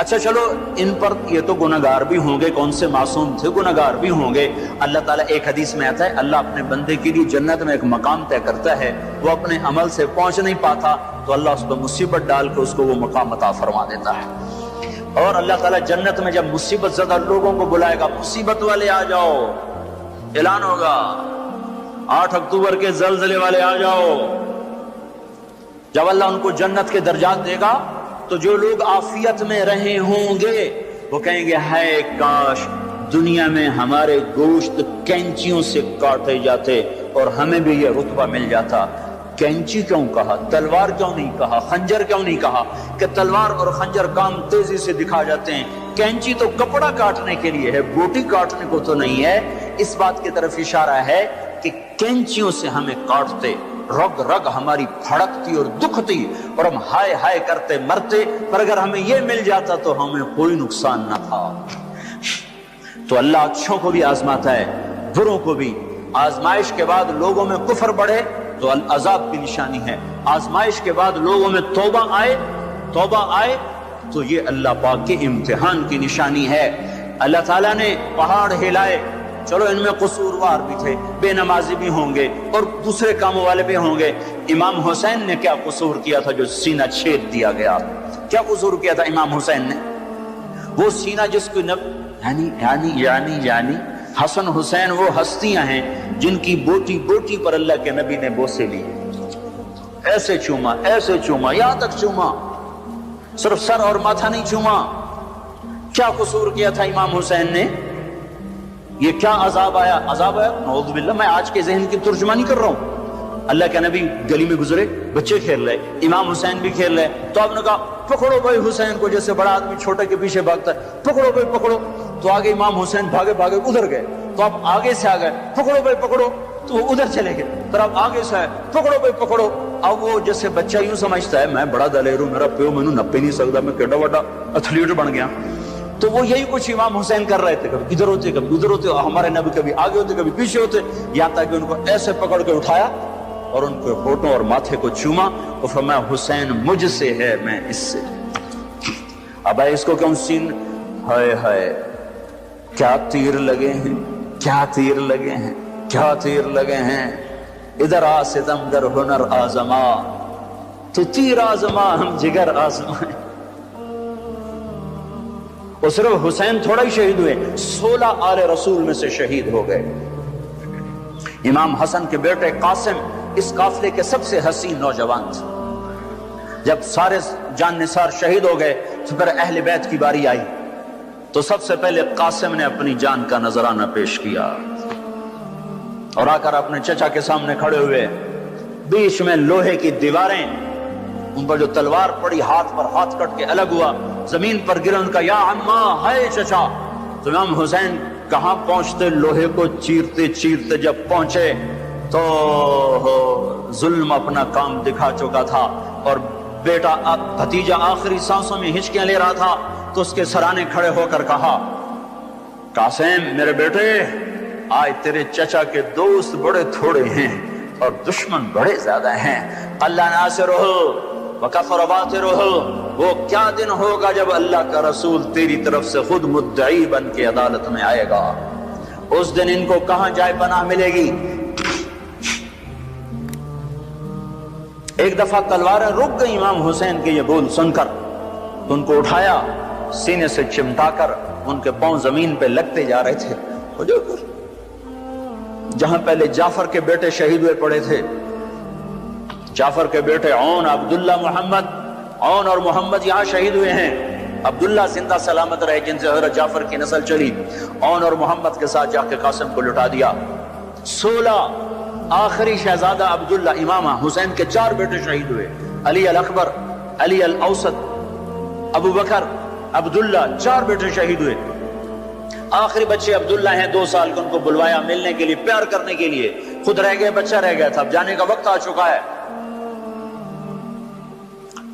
اچھا چلو، ان پر یہ تو گناہگار بھی ہوں گے، کون سے معصوم تھے، گناہگار بھی ہوں گے. اللہ تعالیٰ، ایک حدیث میں آتا ہے، اللہ اپنے بندے کے لیے جنت میں ایک مقام طے کرتا ہے، وہ اپنے عمل سے پہنچ نہیں پاتا تو اللہ اس پر مصیبت ڈال کے اس کو وہ مقام عطا فرما دیتا ہے. اور اللہ تعالیٰ جنت میں جب مصیبت زدہ لوگوں کو بلائے گا، مصیبت والے آ جاؤ، اعلان ہوگا 8 اکتوبر کے زلزلے والے آ جاؤ. جب اللہ ان کو جنت کے درجات دے گا تو جو لوگ عافیت میں رہے ہوں گے وہ کہیں گے ہائے کاش دنیا میں ہمارے گوشت کینچیوں سے کاٹے جاتے اور ہمیں بھی یہ رتبہ مل جاتا. کینچی کیوں کہا؟ تلوار کیوں نہیں کہا؟ خنجر کیوں نہیں کہا؟ کہ تلوار اور خنجر کام تیزی سے دکھا جاتے ہیں، کینچی تو کپڑا کاٹنے کے لیے ہے، بوٹی کاٹنے کو تو نہیں ہے. اس بات کی طرف اشارہ ہے کہ کینچیوں سے ہمیں کاٹتے، رگ رگ ہماری پھڑکتی اور دکھتی اور ہم ہائے ہائے کرتے مرتے، پر اگر ہمیں یہ مل جاتا تو ہمیں کوئی نقصان نہ تھا. تو اللہ اچھوں کو بھی آزماتا ہے، بروں کو بھی. آزمائش کے بعد لوگوں میں کفر بڑھے تو العذاب کی نشانی ہے، آزمائش کے بعد لوگوں میں توبہ آئے تو یہ اللہ پاک کے امتحان کی نشانی ہے. اللہ تعالیٰ نے پہاڑ ہلائے، چلو ان میں قصوروار بھی تھے، بے نمازی بھی ہوں گے اور دوسرے کاموں والے بھی ہوں گے. امام حسین نے کیا قصور کیا تھا جو سینہ چھید دیا گیا؟ کیا قصور کیا تھا امام حسین نے؟ وہ سینہ جس کو یعنی حسن حسین وہ ہستیاں ہیں جن کی بوٹی بوٹی پر اللہ کے نبی نے بوسے لی، ایسے چوما یہاں تک چوما، صرف سر اور ماتھا نہیں چوما. کیا قصور کیا تھا امام حسین نے؟ یہ کیا عذاب آیا؟ نعوذ باللہ، میں آج کے ذہن کی ترجمانی کر رہا ہوں. اللہ کے نبی گلی میں گزرے، بچے کھیل رہے، امام حسین بھی کھیل رہے، تو آپ نے کہا پکڑو بھائی حسین کو، جیسے بڑا آدمی چھوٹے کے پیچھے بھاگتا ہے، پکڑو بھائی پکڑو. تو آگے امام حسین بھاگے ادھر گئے، تو آپ آگے سے آ گئے، پکڑو بھائی پکڑو، تو وہ ادھر چلے گئے. پھر آپ آگے سے آئے، پکڑو بھائی پکڑو. اب وہ جیسے بچہ یوں سمجھتا ہے میں بڑا دلیر ہوں، میرا پیو مینوں نپے نہیں سکتا، میں کیڈا بڑا ایتھلیٹ بن گیا. تو وہ یہی کچھ امام حسین کر رہے تھے، کبھی ادھر ہوتے کبھی ادھر ہوتے، ہمارے نبی کبھی آگے ہوتے کبھی پیچھے ہوتے، یہاں تک کہ ان کو ایسے پکڑ کے اٹھایا اور ان کے ہونٹوں اور ماتھے کو چوما اور فرمایا حسین مجھ سے ہے، میں اس سے. اب اس کو کیوں سین، ہائے ہائے کیا تیر لگے ہیں، کیا تیر لگے ہیں، کیا تیر لگے ہیں. ادھر آ ستم در ہنر آزما، تو تیر آزما ہم جگر آزمائیں. اور صرف حسین تھوڑا ہی شہید ہوئے، 16 آل رسول میں سے شہید ہو گئے. امام حسن کے بیٹے قاسم اس قافلے کے سب سے حسین نوجوان تھے. جب سارے جان نثار شہید ہو گئے تو پھر اہل بیت کی باری آئی تو سب سے پہلے قاسم نے اپنی جان کا نذرانہ پیش کیا اور آ کر اپنے چچا کے سامنے کھڑے ہوئے. بیچ میں لوہے کی دیواریں، ان پر جو تلوار پڑی ہاتھ پر ہاتھ کٹ کے الگ ہوا، زمین پر گرا. ان کا یا عمّا، ہائے چچا. تو امام حسین کہاں پہنچتے، لوہے کو چیرتے چیرتے جب پہنچے تو ظلم اپنا کام دکھا چکا تھا اور بیٹا بھتیجا آخری سانسوں میں ہچکیاں لے رہا تھا. تو اس کے سرانے کھڑے ہو کر کہا، قاسم میرے بیٹے، آج تیرے چچا کے دوست بڑے تھوڑے ہیں اور دشمن بڑے زیادہ ہیں. اللہ ناصرہ وکفر باطرہ. وہ کیا دن ہوگا جب اللہ کا رسول تیری طرف سے خود مدعی بن کے عدالت میں آئے گا. اس دن ان کو کہاں جائے پناہ ملے گی. ایک دفعہ تلواریں رک گئی امام حسین کے یہ بول سن کر. ان کو اٹھایا، سینے سے چمٹا کر ان کے پاؤں زمین پہ لگتے جا رہے تھے. جہاں پہلے جعفر کے بیٹے شہید ہوئے پڑے تھے، جعفر کے بیٹے عون، عبداللہ، محمد، عون اور محمد یہاں شہید ہوئے ہیں. عبداللہ زندہ سلامت رہے جن سے حضرت جعفر کی نسل چلی. عون اور محمد کے ساتھ جا کے قاسم کو لٹا دیا. 16 آخری شہزادہ عبداللہ، امامہ حسین کے 4 بیٹے شہید ہوئے. علی الاکبر، علی الاوسط، ابو بکر، عبداللہ، 4 بیٹے شہید ہوئے. آخری بچے عبداللہ ہیں، 2 سال کے. ان کو بلوایا ملنے کے لیے، پیار کرنے کے لیے. خود رہ گئے، بچہ رہ گیا تھا. اب جانے کا وقت آ چکا ہے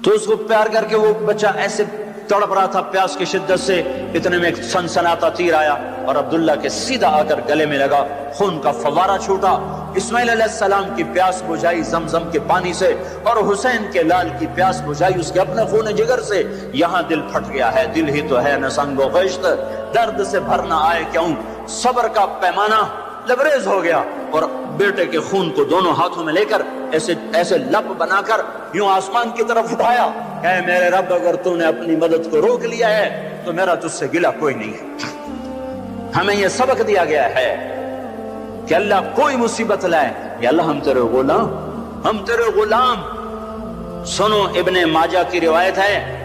تو اس کو پیار کر کے وہ بچہ ایسے تڑپ رہا تھا پیاس کی شدت سے. اتنے میں ایک سنسناتا تیر آیا اور عبداللہ کے سیدھا آ کر گلے میں لگا. خون کا فوارہ چھوٹا. اسماعیل علیہ السلام کی پیاس بجھائی زمزم کے پانی سے اور حسین کے لال کی پیاس بجھائی اس کے اپنے خون جگر سے. یہاں دل پھٹ گیا ہے، دل ہی تو ہے نہ سنگ و خشت، درد سے بھر نہ آئے کیوں. صبر کا پیمانہ لبریز ہو گیا اور بیٹے کے خون کو دونوں ہاتھوں میں لے کر ایسے لب بنا کر یوں آسمان کی طرف اٹھایا کہ اے میرے رب، اگر تو نے اپنی مدد کو روک لیا ہے تو میرا تجھ سے گلہ کوئی نہیں ہے. ہمیں یہ سبق دیا گیا ہے کہ اللہ کوئی مصیبت لائے، یا اللہ ہم تیرے غلام، ہم تیرے غلام. سنو ابن ماجہ کی روایت ہے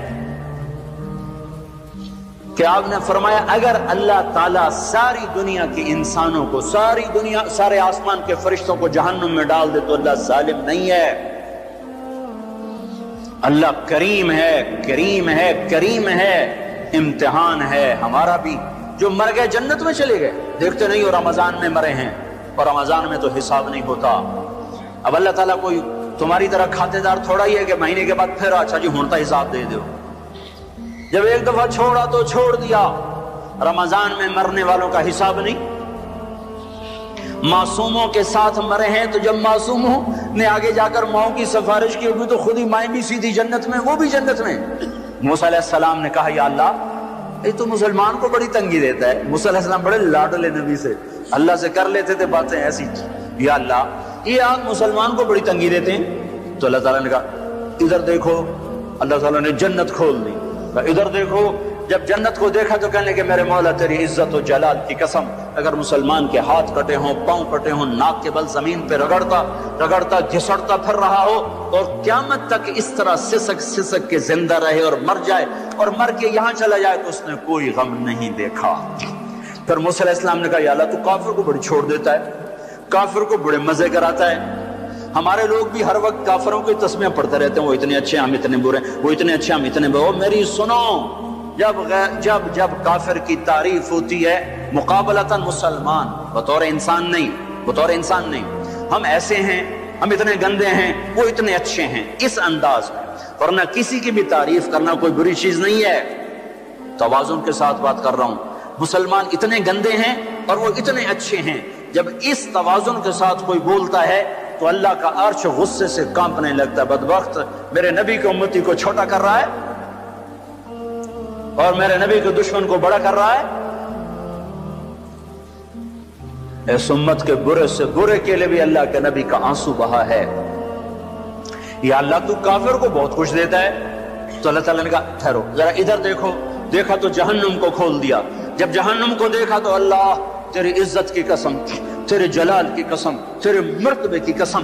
کہ آپ نے فرمایا اگر اللہ تعالیٰ ساری دنیا کے انسانوں کو، ساری دنیا، سارے آسمان کے فرشتوں کو جہنم میں ڈال دے تو اللہ ظالم نہیں ہے. اللہ کریم ہے، کریم ہے، کریم ہے. امتحان ہے ہمارا بھی. جو مر گئے جنت میں چلے گئے، دیکھتے نہیں ہو رمضان میں مرے ہیں اور رمضان میں تو حساب نہیں ہوتا. اب اللہ تعالیٰ کوئی تمہاری طرح کھاتے دار تھوڑا ہی ہے کہ مہینے کے بعد پھر اچھا جی ہونتا حساب دے دو. جب ایک دفعہ چھوڑا تو چھوڑ دیا. رمضان میں مرنے والوں کا حساب نہیں. معصوموں کے ساتھ مرے ہیں تو جب معصوموں نے آگے جا کر ماؤں کی سفارش کی ہوگی تو خود ہی مائیں بھی سیدھی جنت میں، وہ بھی جنت میں. موسیٰ علیہ السلام نے کہا یا اللہ یہ تو مسلمان کو بڑی تنگی دیتا ہے. موسیٰ علیہ السلام بڑے لاڈلے نبی سے، اللہ سے کر لیتے تھے باتیں ایسی. یا اللہ یہ آگ مسلمان کو بڑی تنگی دیتے ہیں. تو اللہ تعالیٰ نے کہا ادھر دیکھو. اللہ تعالیٰ نے جنت کھول دی. ادھر دیکھو. جب جنت کو دیکھا تو کہنے کہ میرے مولا تیری عزت و جلال کی قسم، اگر مسلمان کے ہاتھ کٹے ہوں، پاؤں کٹے ہوں، ناک کے بل زمین پہ رگڑتا گھسڑتا پھر رہا ہو اور قیامت تک اس طرح سسک کے زندہ رہے اور مر جائے اور مر کے یہاں چلا جائے تو اس نے کوئی غم نہیں دیکھا. پھر موسیٰ علیہ السلام نے کہا یا اللہ تو کافر کو بڑی چھوڑ دیتا ہے، کافر کو بڑے مزے کراتا ہے. ہمارے لوگ بھی ہر وقت کافروں کی تسمیاں پڑھتے رہتے ہیں، وہ اتنے اچھے ہم اتنے برے، وہ اتنے اچھے ہم اتنے برے. میری سنو، جب کافر کی تعریف ہوتی ہے مقابلتاً مسلمان، بطور انسان نہیں، ہم ایسے ہیں، ہم اتنے گندے ہیں، وہ اتنے اچھے ہیں، اس انداز میں. ورنہ کسی کی بھی تعریف کرنا کوئی بری چیز نہیں ہے. توازن کے ساتھ بات کر رہا ہوں. مسلمان اتنے گندے ہیں اور وہ اتنے اچھے ہیں. جب اس توازن کے ساتھ کوئی بولتا ہے تو اللہ کا عرش غصے سے کانپنے لگتا ہے. بدبخت میرے نبی کی امتی کو چھوٹا کر رہا ہے اور میرے نبی کے دشمن کو بڑا کر رہا ہے. اس امت کے برے سے برے کے لیے بھی اللہ کے نبی کا آنسو بہا ہے. یا اللہ تو کافر کو بہت کچھ دیتا ہے. تو اللہ تعالیٰ نے کہا ٹھہرو ذرا ادھر دیکھو. دیکھا تو جہنم کو کھول دیا. جب جہنم کو دیکھا تو اللہ تیری عزت کی قسم، تیرے جلال کی قسم، تیرے مرتبے کی قسم،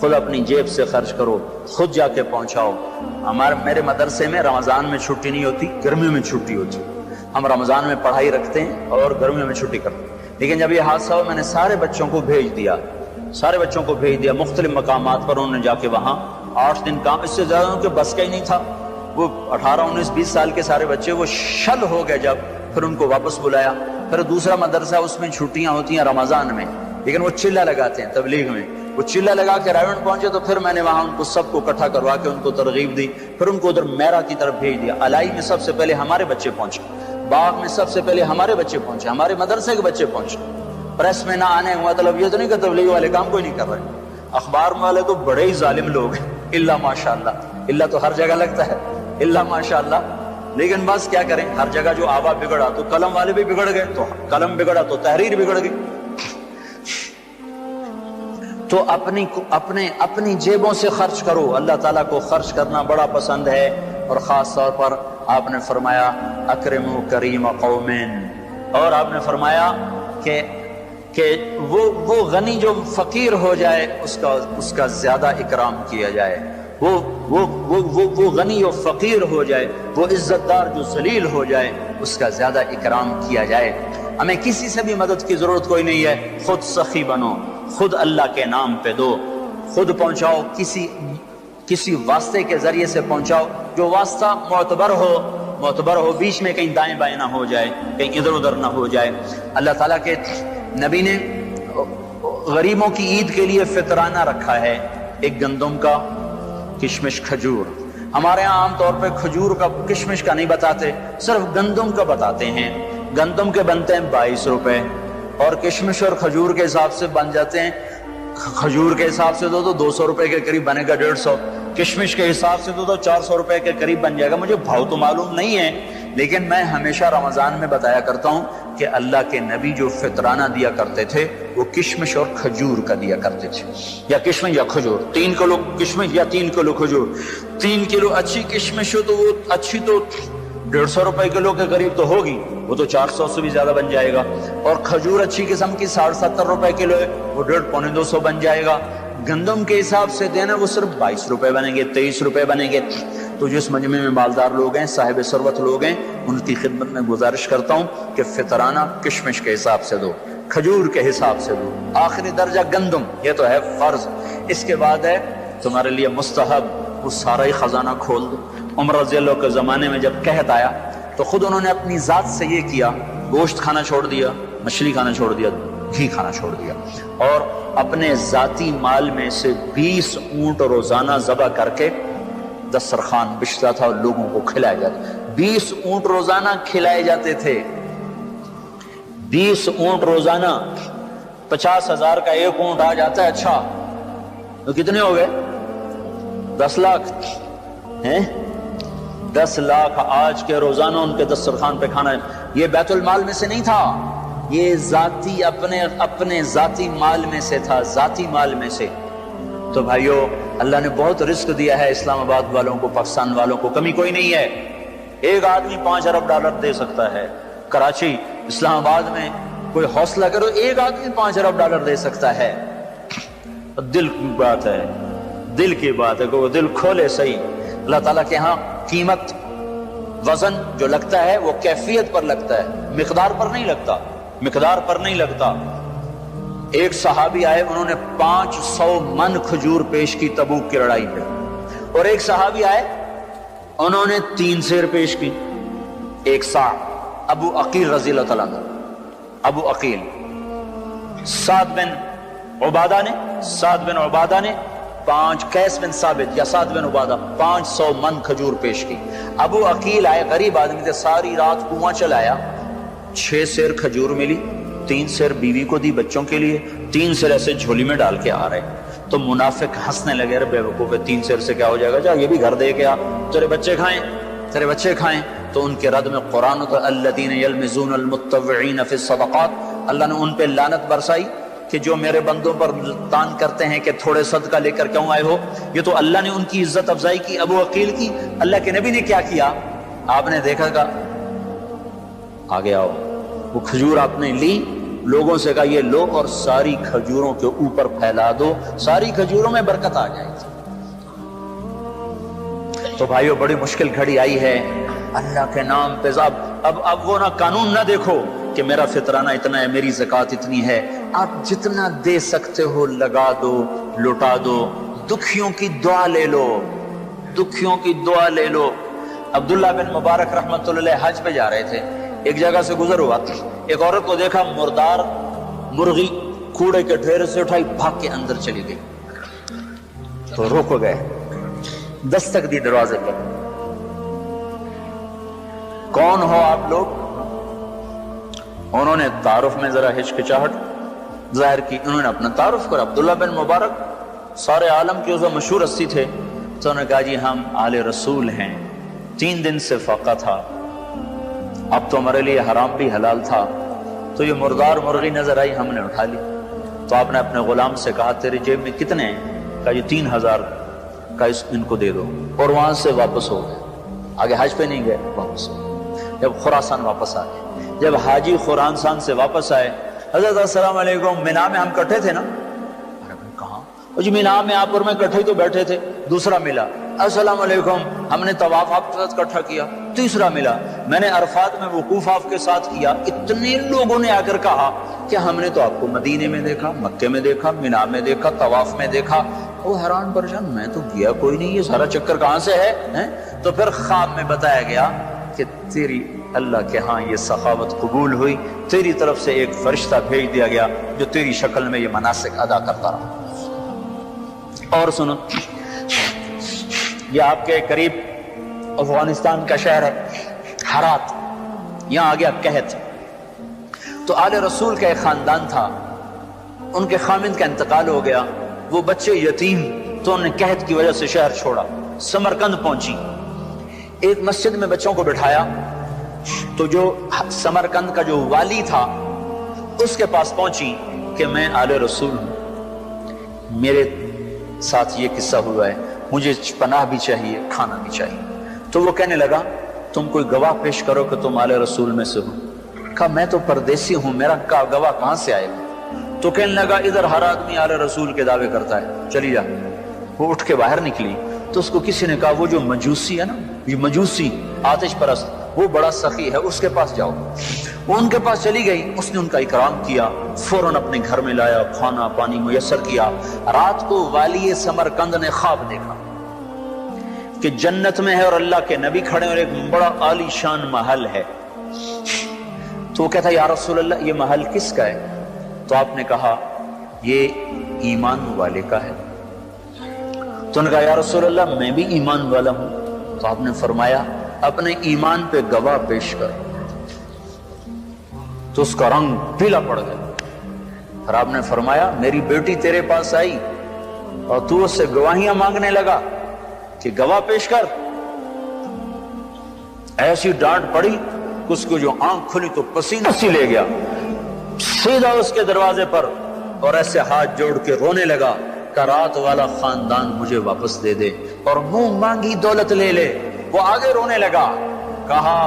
خود اپنی جیب سے خرچ کرو، خود جا کے پہنچاؤ۔ میرے مدرسے میں رمضان میں چھٹی نہیں ہوتی، گرمیوں میں چھٹی ہوتی۔ ہم رمضان میں پڑھائی رکھتے ہیں اور گرمیوں میں چھٹی کرتے ہیں، لیکن جب یہ حادثہ ہوا میں نے سارے بچوں کو بھیج دیا مختلف مقامات پر۔ انہوں نے جا کے وہاں 8 دن کام، اس سے زیادہ ان کے بس کا ہی نہیں تھا۔ وہ 18 19 20 سال کے سارے بچے وہ شل ہو گئے جب، پھر ان کو واپس بلایا۔ پھر دوسرا مدرسہ اس میں چھٹیاں ہوتی ہیں رمضان میں، لیکن وہ چلہ لگاتے ہیں تبلیغ میں، وہ چلہ لگا کے رائیونڈ پہنچے تو پھر میں نے وہاں ان کو سب کو اکٹھا کروا کے ان کو ترغیب دی، پھر ان کو ادھر میرا کی طرف بھیج دیا۔ الائی میں سب سے پہلے ہمارے بچے پہنچے، باغ میں سب سے پہلے ہمارے بچے پہنچے، ہمارے مدرسے کے بچے پہنچے۔ پریس میں نہ آنے کا مطلب یہ تو نہیں کہ تبلیغ والے کام کوئی نہیں کر رہے، اخبار والے تو بڑے ہی ظالم لوگ ہیں، الا ماشاءاللہ، الا تو ہر جگہ لگتا ہے، الا ماشاءاللہ، لیکن بس کیا کریں، ہر جگہ جو آوا بگڑا تو قلم والے بھی بگڑ گئے، تو قلم بگڑا تو تحریر بگڑ گئی۔ تو اپنی جیبوں سے خرچ کرو، اللہ تعالیٰ کو خرچ کرنا بڑا پسند ہے، اور خاص طور پر آپ نے فرمایا اکرموا کریم قومین، اور آپ نے فرمایا کہ وہ غنی جو فقیر ہو جائے اس کا زیادہ اکرام کیا جائے، وہ غنی جو فقیر ہو جائے، وہ عزت دار جو ذلیل ہو جائے، اس کا زیادہ اکرام کیا جائے۔ ہمیں کسی سے بھی مدد کی ضرورت کوئی نہیں ہے، خود سخی بنو، خود اللہ کے نام پہ دو، خود پہنچاؤ، کسی واسطے کے ذریعے سے پہنچاؤ، جو واسطہ معتبر ہو، بیچ میں کہیں دائیں بائیں نہ ہو جائے، کہیں ادھر ادھر نہ ہو جائے۔ اللہ تعالیٰ کے نبی نے غریبوں کی عید کے لیے فطرانہ رکھا ہے، ایک گندم کا، کشمش، کھجور۔ ہمارے ہاں عام طور پہ کھجور کا، کشمش کا نہیں بتاتے، صرف گندم کا بتاتے ہیں۔ گندم کے بنتے ہیں 22 روپے، اور کشمش اور کھجور کے حساب سے بن جاتے ہیں، کھجور کے حساب سے تو 200 روپے کے قریب بنے گا، 150، کشمش کے حساب سے تو 400 روپے کے قریب بن جائے گا۔ مجھے بھاؤ تو معلوم نہیں ہے، لیکن میں ہمیشہ رمضان میں بتایا کرتا ہوں کہ اللہ کے نبی جو فطرانہ دیا کرتے تھے وہ کشمش اور کھجور کا دیا کرتے تھے، یا کشمش یا کھجور، 3 کلو کشمش یا 3 کلو کھجور۔ 3 کلو اچھی کشمش ہو تو وہ اچھی تو 150 روپے کلو کے قریب تو ہوگی، وہ تو 400 سے بھی زیادہ بن جائے گا، اور کھجور اچھی قسم کی 70 روپے کلو ہے، وہ 150 پونے 200 بن جائے گا۔ گندم کے حساب سے دینا وہ صرف 22 روپے بنیں گے، 23 روپے بنیں گے۔ تو جس مجمع میں مالدار لوگ ہیں، صاحب ثروت لوگ ہیں، ان کی خدمت میں گزارش کرتا ہوں کہ فطرانہ کشمش کے حساب سے دو، کھجور کے حساب سے دو، آخری درجہ گندم، یہ تو ہے فرض۔ اس کے بعد ہے تمہارے لیے مستحب، وہ سارا ہی خزانہ کھول دو۔ عمر رضی اللہ کے زمانے میں جب قحط آیا تو خود انہوں نے اپنی ذات سے یہ کیا، گوشت کھانا چھوڑ دیا، مچھلی کھانا چھوڑ دیا، گھی کھانا چھوڑ دیا، اور اپنے ذاتی مال میں سے 20 اونٹ روزانہ ذبح کر کے دسترخوان بچھتا تھا اور لوگوں کو کھلایا جاتا۔ 20 اونٹ روزانہ کھلائے جاتے تھے، 20 اونٹ روزانہ، 50,000 کا ایک اونٹ آ جاتا ہے، اچھا تو کتنے ہو گئے؟ 10 لاکھ ہیں، 10 لاکھ آج کے روزانہ ان کے دسترخوان پہ کھانا ہے۔ یہ بیت المال میں سے نہیں تھا، یہ ذاتی اپنے ذاتی مال میں سے تھا، ذاتی مال میں سے۔ تو بھائیو، اللہ نے بہت رزق دیا ہے اسلام آباد والوں کو، پاکستان والوں کو، کمی کوئی نہیں ہے۔ ایک آدمی 5 ارب ڈالر دے سکتا ہے، کراچی، اسلام آباد میں کوئی حوصلہ کرو، ایک آدمی 5 ارب ڈالر دے سکتا ہے۔ دل کی بات ہے، دل کی بات ہے کہ وہ دل کھولے صحیح۔ اللہ تعالیٰ کے ہاں قیمت، وزن جو لگتا ہے وہ کیفیت پر لگتا ہے، مقدار پر نہیں لگتا، مقدار پر نہیں لگتا۔ ایک صحابی آئے، انہوں نے 500 من کھجور پیش کی تبوک کی لڑائی پہ، اور ایک صحابی آئے، انہوں نے 3 سیر پیش کی، ایک سا، ابو عقیل رضی اللہ تعالیٰ عنہ، ابو عقیل، سعد بن عبادہ نے 5، قیس بن ثابت یا سعد بن عبادہ 500 من کھجور پیش کی۔ ابو عقیل آئے، غریب آدمی تھے، ساری رات کنواں چلایا، 6 سیر کھجور ملی، 3 سیر بیوی کو دی بچوں کے لیے، 3 سیر ایسے جھولی میں ڈال کے آ رہے۔ تو منافق ہنسنے لگے، بے وقوف، 3 سیر سے کیا ہو جائے گا، جا یہ بھی گھر دے کے آ، تیرے بچے کھائیں۔ تو ان کے رد میں قرآن تو الذین یلمزون المتطوعین فی الصدقات، اللہ نے ان پہ لعنت برسائی کہ جو میرے بندوں پر تان کرتے ہیں کہ تھوڑے صدقہ لے کر کیوں آئے ہو۔ یہ تو اللہ نے ان کی عزت افزائی کی، ابو عقیل کی۔ اللہ کے نبی نے کیا کیا، آپ نے دیکھا کہ آگے آؤ، وہ کھجور آپ نے لی، لوگوں سے کہا یہ لو اور ساری کھجوروں کے اوپر پھیلا دو، ساری کھجوروں میں برکت آ جائے گی۔ تو بھائیو بڑی مشکل گھڑی آئی ہے، اللہ کے نام پہ اب وہ نہ قانون نہ دیکھو کہ میرا فطرانہ اتنا ہے، میری زکوٰۃ اتنی ہے، آپ جتنا دے سکتے ہو لگا دو، لٹا دو، دکھیوں کی دعا لے لو، دکھیوں کی دعا لے لو۔ عبداللہ بن مبارک رحمۃ اللہ علیہ حج پہ جا رہے تھے، ایک جگہ سے گزر ہوا، ایک عورت کو دیکھا مردار مرغی کوڑے کے ڈھیر سے اٹھائی، بھاگ کے اندر چلی گئی، تو رک گئے، دستک دی دروازے پر، کون ہو آپ لوگ؟ انہوں نے تعارف میں ذرا ہچکچاہٹ ظاہر کی، انہوں نے اپنا تعارف کرا، عبداللہ بن مبارک سارے عالم کے وہ مشہور ہستی تھے، تو انہوں نے کہا جی ہم آل رسول ہیں، 3 دن سے فاقہ تھا، اب تو ہمارے لیے حرام بھی حلال تھا، تو یہ مردار مرغی نظر آئی، ہم نے اٹھا لی، تو آپ نے اپنے غلام سے کہا تیری جیب میں کتنے ہیں؟ کہا یہ 3000 کا، ان کو دے دو، اور وہاں سے واپس ہو گئے، آگے حج پہ نہیں گئے، واپس ہو گئے۔ جب خراسان واپس آئے، جب حاجی خراسان سے واپس آئے، حضرت السلام علیکم، مینا میں ہم کٹھے تھے نا؟ کہاں؟ جی مینا میں آپ اور میں کٹھے تو بیٹھے تھے، دوسرا ملا، السلام علیکم، ہم نے طواف آپ کے ساتھ کٹھا کیا، تیسرا ملا، میں نے عرفات میں وقوف آپ کے ساتھ کیا، اتنے لوگوں نے آ کر کہا کہ ہم نے تو آپ کو مدینے میں دیکھا، مکے میں دیکھا، مینا میں دیکھا، طواف میں دیکھا۔ وہ حیران پریشان، میں تو گیا کوئی نہیں، یہ سارا چکر کہاں سے ہے؟ تو پھر خواب میں بتایا گیا کہ تیری اللہ کے ہاں یہ سخاوت قبول ہوئی، تیری طرف سے ایک فرشتہ بھیج دیا گیا جو تیری شکل میں یہ مناسک ادا کرتا رہا۔ اور سنو، یہ آپ کے قریب افغانستان کا شہر ہے ہرات، یہاں آ گیا قحط، تو آل رسول کا ایک خاندان تھا، ان کے خامند کا انتقال ہو گیا، وہ بچے یتیم، تو انہوں نے قحط کی وجہ سے شہر چھوڑا، سمرقند پہنچی، ایک مسجد میں بچوں کو بٹھایا، تو جو سمرقند کا جو والی تھا اس کے پاس پہنچی کہ میں آل رسول ہوں، میرے ساتھ یہ قصہ ہوا ہے، مجھے پناہ بھی چاہیے، کھانا بھی چاہیے۔ تو وہ کہنے لگا تم کوئی گواہ پیش کرو کہ تم آل رسول میں سے ہو۔ کہا میں تو پردیسی ہوں، میرا گواہ کہاں سے آئے گا؟ تو کہنے لگا ادھر ہر آدمی آل رسول کے دعوے کرتا ہے، چلی جا۔ وہ اٹھ کے باہر نکلی تو اس کو کسی نے کہا وہ جو مجوسی ہے نا، یہ مجوسی آتش پرست، وہ بڑا سخی ہے، اس کے پاس جاؤ۔ وہ ان کے پاس چلی گئی، اس نے ان کا اکرام کیا، فوراً اپنے گھر میں لایا، کھانا پانی میسر کیا۔ رات کو والی سمرقند نے خواب دیکھا کہ جنت میں ہے اور اللہ کے نبی کھڑے اور ایک بڑا عالی شان محل ہے، تو وہ کہتا یا رسول اللہ یہ محل کس کا ہے؟ تو آپ نے کہا یہ ایمان والے کا ہے۔ تو انہوں نے کہا یا رسول اللہ میں بھی ایمان والا ہوں۔ تو آپ نے فرمایا اپنے ایمان پہ گواہ پیش کر۔ تو اس کا رنگ پیلا پڑ گیا، اور آپ نے فرمایا میری بیٹی تیرے پاس آئی اور تو اس سے گواہیاں مانگنے لگا کہ گواہ پیش کر۔ ایسی ڈانٹ پڑی کہ اس کو جو آنکھ کھلی تو پسینہ سی لے گیا، سیدھا اس کے دروازے پر اور ایسے ہاتھ جوڑ کے رونے لگا کہ رات والا خاندان مجھے واپس دے دے اور منہ مانگی دولت لے لے۔ وہ آگے رونے لگا، کہا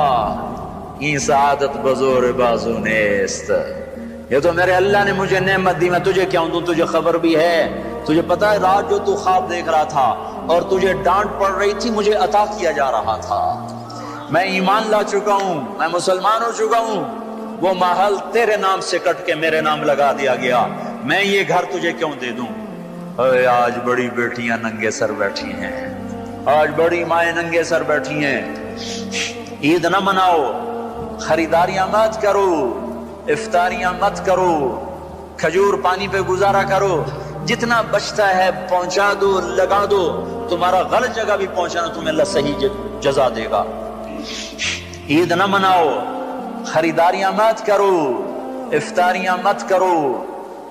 یہ سعادت بزور بازو نیست، یہ تو میرے اللہ نے مجھے نعمت دی، میں تجھے کیا دوں؟ تجھے خبر بھی ہے، تجھے پتا ہے رات جو تو خواب دیکھ رہا تھا اور تجھے ڈانٹ پڑ رہی تھی مجھے عطا کیا جا رہا تھا، میں ایمان لا چکا ہوں، میں مسلمان ہو چکا ہوں، وہ محل تیرے نام سے کٹ کے میرے نام لگا دیا گیا، میں یہ گھر تجھے کیوں دے دوں؟ آج بڑی بیٹیاں ننگے سر بیٹھی ہیں، آج بڑی مائیں ننگے سر بیٹھی ہیں، عید نہ مناؤ، خریداریاں مت کرو، افطاریاں مت کرو، کھجور پانی پہ گزارا کرو، جتنا بچتا ہے پہنچا دو، لگا دو، تمہارا غلط جگہ بھی پہنچانا تمہیں اللہ صحیح جزا دے گا۔ عید نہ مناؤ، خریداریاں مت کرو، افطاریاں مت کرو،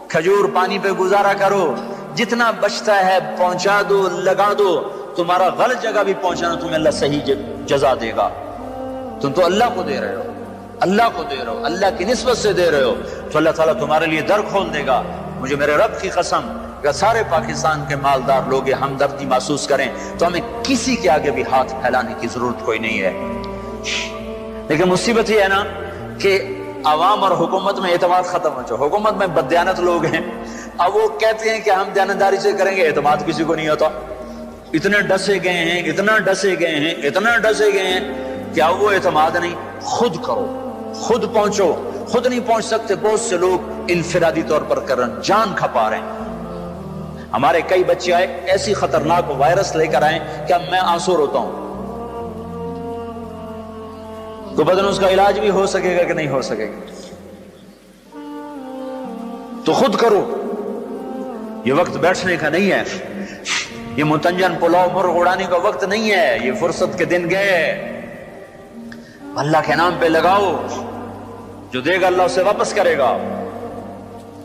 کھجور پانی پہ گزارا کرو، جتنا بچتا ہے پہنچا دو، لگا دو، تمہارا غلط جگہ بھی پہنچانا تمہیں اللہ صحیح جزا دے گا۔ تم تو اللہ کو دے رہے ہو، اللہ کو دے رہے ہو، اللہ کی نسبت سے دے رہے ہو، تو اللہ تعالیٰ تمہارے لیے در کھول دے گا۔ مجھے میرے رب کی قسم کہ سارے پاکستان کے مالدار لوگ یہ ہمدردی محسوس کریں تو ہمیں کسی کے آگے بھی ہاتھ پھیلانے کی ضرورت کوئی نہیں ہے۔ لیکن مصیبت یہ ہے نا کہ عوام اور حکومت میں اعتماد ختم ہو چکا. حکومت میں بددیانت لوگ ہیں, اب وہ کہتے ہیں کہ ہم دیانتداری سے کریں گے, اعتماد کسی کو نہیں ہوتا. اتنے ڈسے گئے ہیں, اتنا ڈسے گئے ہیں, اتنا ڈسے گئے ہیں, کیا وہ اعتماد نہیں؟ خود کرو, خود پہنچو. خود نہیں پہنچ سکتے, بہت سے لوگ انفرادی طور پر کر رہے ہیں, جان کھپا رہے ہیں. ہمارے کئی بچے آئے ایسی خطرناک وائرس لے کر آئے کہ اب میں آنسو روتا ہوں. تو بدن اس کا علاج بھی ہو سکے گا کہ نہیں ہو سکے گا؟ تو خود کرو. یہ وقت بیٹھنے کا نہیں ہے, یہ متنجن پلاؤ مرغ اڑانے کا وقت نہیں ہے, یہ فرصت کے دن گئے. اللہ کے نام پہ لگاؤ, جو دے گا اللہ اسے واپس کرے گا,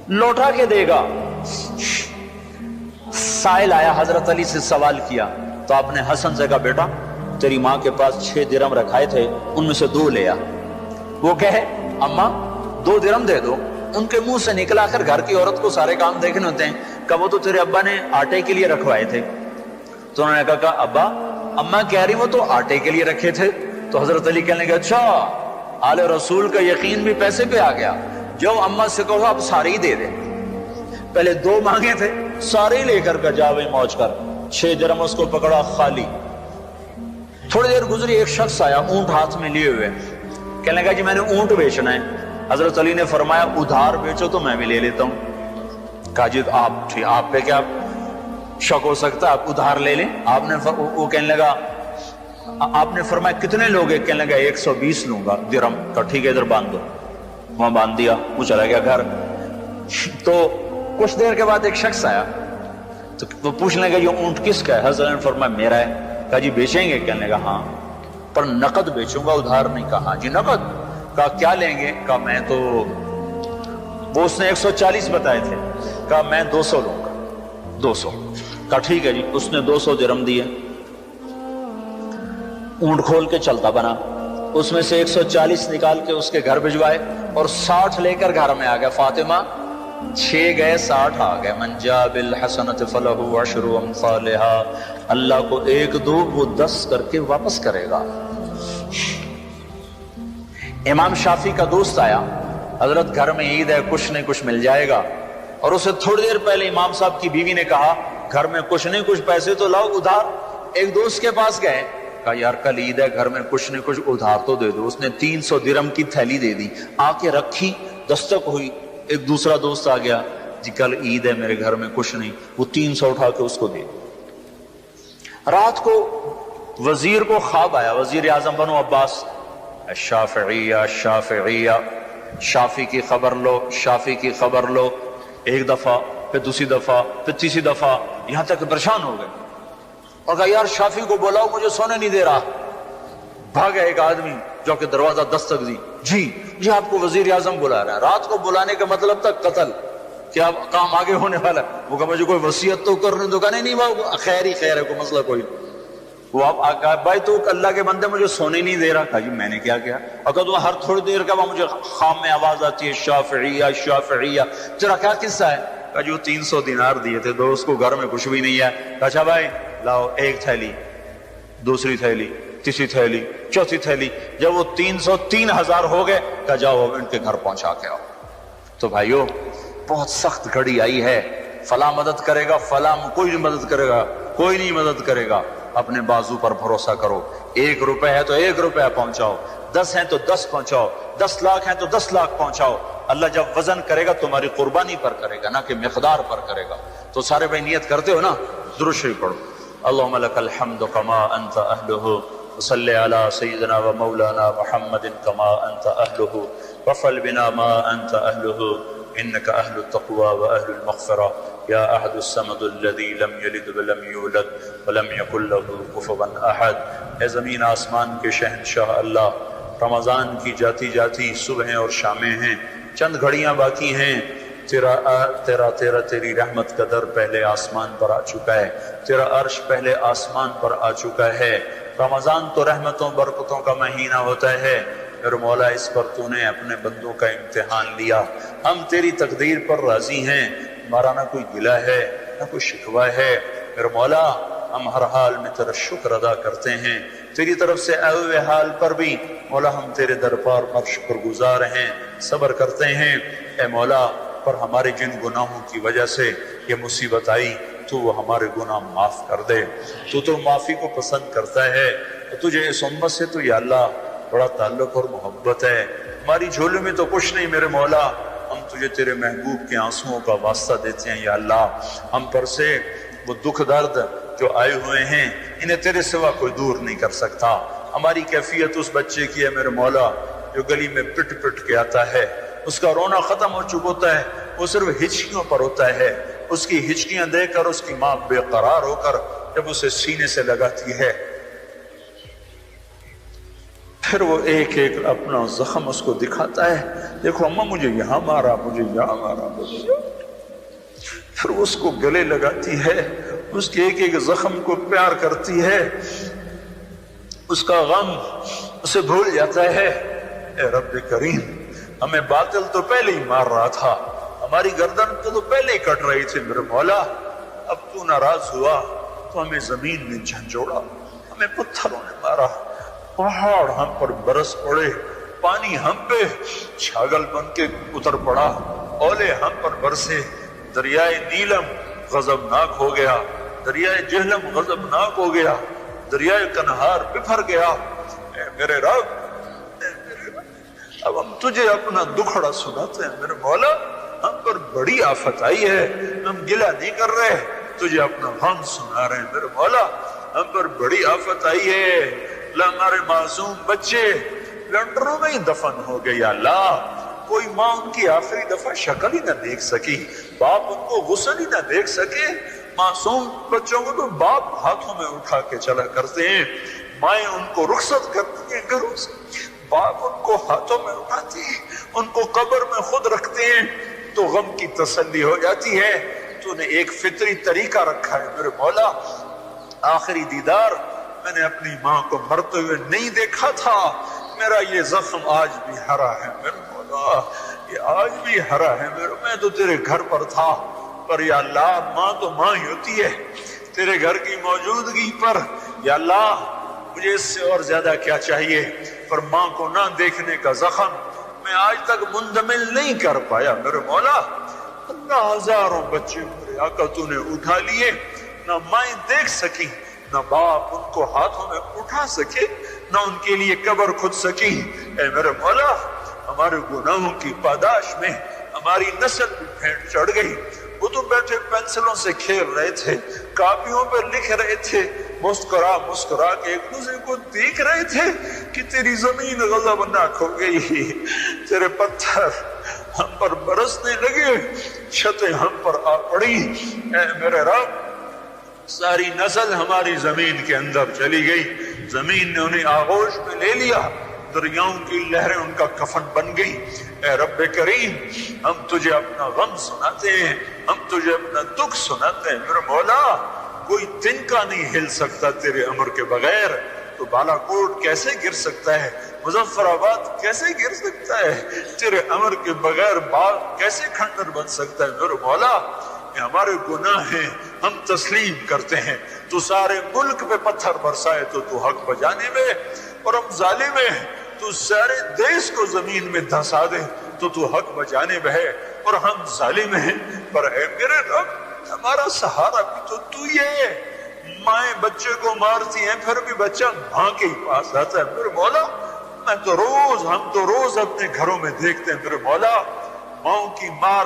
لوٹا کے دے گا. سائل آیا, حضرت علی سے سوال کیا, تو آپ نے حسن سے کہا بیٹا تیری ماں کے پاس 6 درہم رکھائے تھے, ان میں سے 2 لے آ. وہ کہے اماں 2 درہم دے دو. ان کے منہ سے نکلا, کر گھر کی عورت کو سارے کام دیکھنے ہوتے ہیں, کہ وہ تو تیرے ابا نے آٹے کے لیے رکھوائے تھے. تو انہوں نے کہا ابا اماں کہہ رہی وہ تو آٹے کے لیے رکھے تھے. تو حضرت علی کہنے لگے اچھا آل رسول کا یقین بھی پیسے پہ آ گیا, جو اماں سے کہو اب سارے ہی دے دیں. پہلے 2 مانگے تھے, سارے ہی لے کر کا جاوے موج کر. 6 درہم اس کو پکڑا خالی. تھوڑی دیر گزری, ایک شخص آیا اونٹ ہاتھ میں لیے ہوئے, کہنے لگا جی میں نے اونٹ بیچنا ہے. حضرت علی نے فرمایا ادھار بیچو تو میں بھی لے لیتا ہوں. کہا جی آپ پہ کیا شک ہو سکتا ہے, آپ ادھار لے لیں. وہ کہنے لگا, آپ نے فرمایا کتنے لوگ ہیں؟ کہنے لگا 120 لوں گا درہم. کہا ٹھیک ہے ادھر باندھ دو. وہاں باندھ دیا, وہ چلا گیا گھر. تو کچھ دیر کے بعد ایک شخص آیا, تو وہ پوچھنے لگا یہ اونٹ کس کا ہے؟ حضرت نے فرمایا میرا ہے. کہا جی بیچیں گے؟ کہنے لگا ہاں, پر نقد بیچوں گا, ادھار نہیں. کہا ہاں جی نقد. کہا کیا لیں گے؟ کہا میں تو, وہ اس نے 140 بتائے تھے, کہا میں 200 لوں گا. 200. کہا ٹھیک ہے جی. اس نے 200 درہم دیے. اونٹ کھول کے چلتا بنا, اس میں سے 140 نکال کے اس کے گھر بھجوائے, اور 60 لے کر گھر میں آ گیا. فاطمہ 6 گئے 60 آ گئے. من جاء بالحسنۃ فلہ عشر امثالها. اللہ کو 1 دو, وہ 10 کر کے واپس کرے گا. امام شافعی کا دوست آیا, حضرت گھر میں عید ہے, کچھ نہیں کچھ مل جائے گا. اور اسے تھوڑی دیر پہلے امام صاحب کی بیوی نے کہا گھر میں کچھ نہیں کچھ پیسے تو لاؤ ادھار. ایک دوست کے پاس گئے, کہا یار کل عید ہے, گھر میں کچھ نہیں کچھ ادھار تو دے دو. اس نے 300 درہم کی تھیلی دے دی. آ کے رکھی, دستک ہوئی, ایک دوسرا دوست آ گیا, جی کل عید ہے میرے گھر میں کچھ نہیں. وہ 300 اٹھا کے اس کو دے. رات کو وزیر کو خواب آیا, وزیر اعظم بنو عباس, الشافعیہ الشافعیہ, شافی کی خبر لو, شافی کی خبر لو. ایک دفعہ, پھر دوسری دفعہ, پھر تیسری دفعہ, یہاں تک پریشان ہو گئے, اور کہا یار شافی کو بلاؤ, مجھے سونے نہیں دے رہا. بھاگا ایک آدمی جو کہ دروازہ دستک دی, جی آپ کو وزیر اعظم بلا رہا ہے. رات کو بلانے کا مطلب تھا قتل, کیا کام آگے ہونے والا ہے. وہ کہا مجھے کوئی وصیت تو کرنے دو. کہا نہیں وہ خیر ہی خیر ہے, کوئی مسئلہ کوئی. وہ آپ کہا بھائی تو اللہ کے بندے مجھے سونے نہیں دے رہا. کہا جی میں نے کیا کیا؟ اگر تو ہر تھوڑی دیر کا مجھے خام میں آواز آتی ہے شافعیہ شافعیہ. تیرا کیا قصہ ہے؟ کہا جو 300 دینار دیے تھے دوست کو, گھر میں کچھ بھی نہیں ہے. کہا اچھا بھائی لاؤ, ایک تھیلی, دوسری تھیلی, تیسری تھیلی, چوتھی تھیلی. جب وہ 3,000 ہو گئے, کہا جاؤ ان کے گھر پہنچا کے آؤ. تو بھائیو بہت سخت گھڑی آئی ہے. فلاں مدد کرے گا, فلاں کوئی نہیں مدد کرے گا, کوئی نہیں مدد کرے گا. اپنے بازو پر بھروسہ کرو. 1 روپے ہے تو 1 روپیہ پہنچاؤ, 10 ہیں تو 10 پہنچاؤ, 10 لاکھ ہیں تو 10 لاکھ پہنچاؤ. اللہ جب وزن کرے گا تمہاری قربانی پر کرے گا, نہ کہ مقدار پر کرے گا. تو سارے بھائی نیت کرتے ہو نا, درود شریف پڑھو. اللهم لك الحمد كما أنت أهله, وصل على سيدنا ومولانا محمد كما أنت أهله, وفعل بنا ما أنت أهله, إنك أهل التقوى وأهل المغفرة, يا أحد الصمد الذي لم يلد ولم يولد ولم يكن له كفوا أحد. اے زمین آسمان کے شہنشاہ اللہ, رمضان کی جاتی جاتی صبحیں اور شامیں ہیں, چند گھڑیاں باقی ہیں. تیری رحمت کا در پہلے آسمان پر آ چکا ہے, تیرا عرش پہلے آسمان پر آ چکا ہے. رمضان تو رحمتوں برکتوں کا مہینہ ہوتا ہے. میرے مولا اس پر تو نے اپنے بندوں کا امتحان لیا. ہم تیری تقدیر پر راضی ہیں, ہمارا نہ کوئی گلہ ہے نہ کوئی شکوہ ہے. میرے مولا ہم ہر حال میں تیرا شکر ادا کرتے ہیں، تیری طرف سے آئے ہوئے حال پر بھی مولا ہم تیرے دربار پر شکر گزار ہیں، صبر کرتے ہیں۔ اے مولا پر ہمارے جن گناہوں کی وجہ سے یہ مصیبت آئی تو وہ ہمارے گناہ معاف کر دے، تو معافی کو پسند کرتا ہے۔ تجھے اس امت سے تو یا اللہ بڑا تعلق اور محبت ہے، ہماری جھولے میں تو کچھ نہیں میرے مولا، ہم تجھے تیرے محبوب کے آنسوؤں کا واسطہ دیتے ہیں یا اللہ۔ ہم پر سے وہ دکھ درد جو آئے ہوئے ہیں انہیں تیرے سوا کوئی دور نہیں کر سکتا۔ ہماری کیفیت اس بچے کی ہے میرے مولا جو گلی میں پٹ پٹ کے آتا ہے، اس کا رونا ختم ہو چکا ہوتا ہے، وہ صرف ہچکیوں پر ہوتا ہے، اس کی ہچکیاں دیکھ کر اس کی ماں بے قرار ہو کر جب اسے سینے سے لگاتی ہے پھر وہ ایک ایک اپنا زخم اس کو دکھاتا ہے، دیکھو اماں مجھے یہاں مارا، مجھے یہاں مارا، پھر اس کو گلے لگاتی ہے، اس کے ایک ایک زخم کو پیار کرتی ہے، اس کا غم اسے بھول جاتا ہے۔ اے رب کریم، ہمیں باطل تو پہلے ہی مار رہا تھا، ہماری گردن تو پہلے ہی کٹ رہی تھی میرے مولا، اب تو ناراض ہوا تو ہمیں زمین میں جھنجھوڑا، ہمیں پتھروں نے مارا، پہاڑ ہم پر برس پڑے، پانی ہم پہ چھاگل بن کے اتر پڑا، اولے ہم پر برسے، دریائے نیلم غضبناک ہو گیا، دریائے جہلم غضبناک ہو گیا، دریائے کنہار بفر گیا۔ اے میرے رب، اب ہم تجھے اپنا دکھڑا سناتے ہیں میرے مولا، ہم پر بڑی آفت آئی ہے، ہم گلہ نہیں کر رہے، تجھے اپنا غم سنا رہے ہیں میرے مولا، ہم پر بڑی آفت آئی ہے، ہمارے معصوم بچے لنڈروں میں ہی دفن ہو گئے یا اللہ، کوئی ماں ان کی آخری دفعہ شکل ہی نہ دیکھ سکی، باپ ان کو غسل ہی نہ دیکھ سکے، معصوم بچوں کو تو باپ ہاتھوں میں اٹھا کے چلا کرتے ہیں، مائیں ان کو رخصت کرتی ہیں گھروں سے، باپ ان کو ہاتھوں میں اٹھاتی ہیں، ان کو قبر میں خود رکھتے ہیں تو غم کی تسلی ہو جاتی ہے۔ تو نے ایک فطری طریقہ رکھا ہے میرے مولا، آخری دیدار میں نے اپنی ماں کو مرتے ہوئے نہیں دیکھا تھا، میرا یہ زخم آج بھی ہرا ہے میرے مولا، یہ آج بھی ہرا ہے میرے، میں تو تیرے گھر پر تھا پر یا اللہ ماں تو ماں ہی ہوتی ہے، تیرے گھر کی موجودگی پر یا اللہ مجھے اس سے اور زیادہ کیا چاہیے، پر ماں کو نہ دیکھنے کا زخم میں آج تک مندمل نہیں کر پایا میرے مولا۔ اللہ ہزاروں بچے میرے آقا تو نے اٹھا لیے، نہ مائیں دیکھ سکی، نہ باپ ان کو ہاتھوں میں اٹھا سکے، نہ ان کے لیے قبر کھود سکی۔ اے میرے مولا، ہمارے گناہوں کی پاداش میں ہماری نسل بھی پھینٹ چڑھ گئی، وہ تو بیٹھے پینسلوں سے کھیل رہے تھے، کاپیوں پر لکھ رہے تھے، مسکرا مسکرا کے ایک دوسرے کو دیکھ رہے تھے کہ تیری زمین غضبناک ہو گئی، تیرے پتھر ہم پر برسنے لگے، چھتیں ہم پر آ پڑی۔ اے میرے رب، ساری نسل ہماری زمین کے اندر چلی گئی، زمین نے انہیں آغوش میں لے لیا، دریاؤں کی لہریں ان کا کفن بن گئی۔ اے رب کریم، ہم تجھے اپنا غم سناتے ہیں، ہم تجھے اپنا دکھ سناتے ہیں میرے مولا، کوئی تنکا نہیں ہل سکتا تیرے امر کے بغیر، تو بالا کوٹ کیسے گر سکتا ہے، مظفر آباد کیسے گر سکتا ہے، تیرے امر کے بغیر باغ کیسے کھنڈر بن سکتا ہے میرے مولا۔ یہ ہمارے گناہ ہیں، ہم تسلیم کرتے ہیں، تو سارے ملک پہ پتھر برسائے تو حق بجانے میں، اور ہم ظالم ہیں، تو سارے دیش کو زمین میں دھسا دے تو حق بجانے میں ہے، اور ہم ظالم ہیں، پر اے میرے رب ہمارا سہارا بھی تو ہی ہے۔ مائیں بچے کو مارتی ہیں پھر بھی بچہ ماں کے ہی پاس آتا ہے میرے مولا۔ ہم تو روز اپنے گھروں میں دیکھتے ہیں میرے مولا، ماں کی مار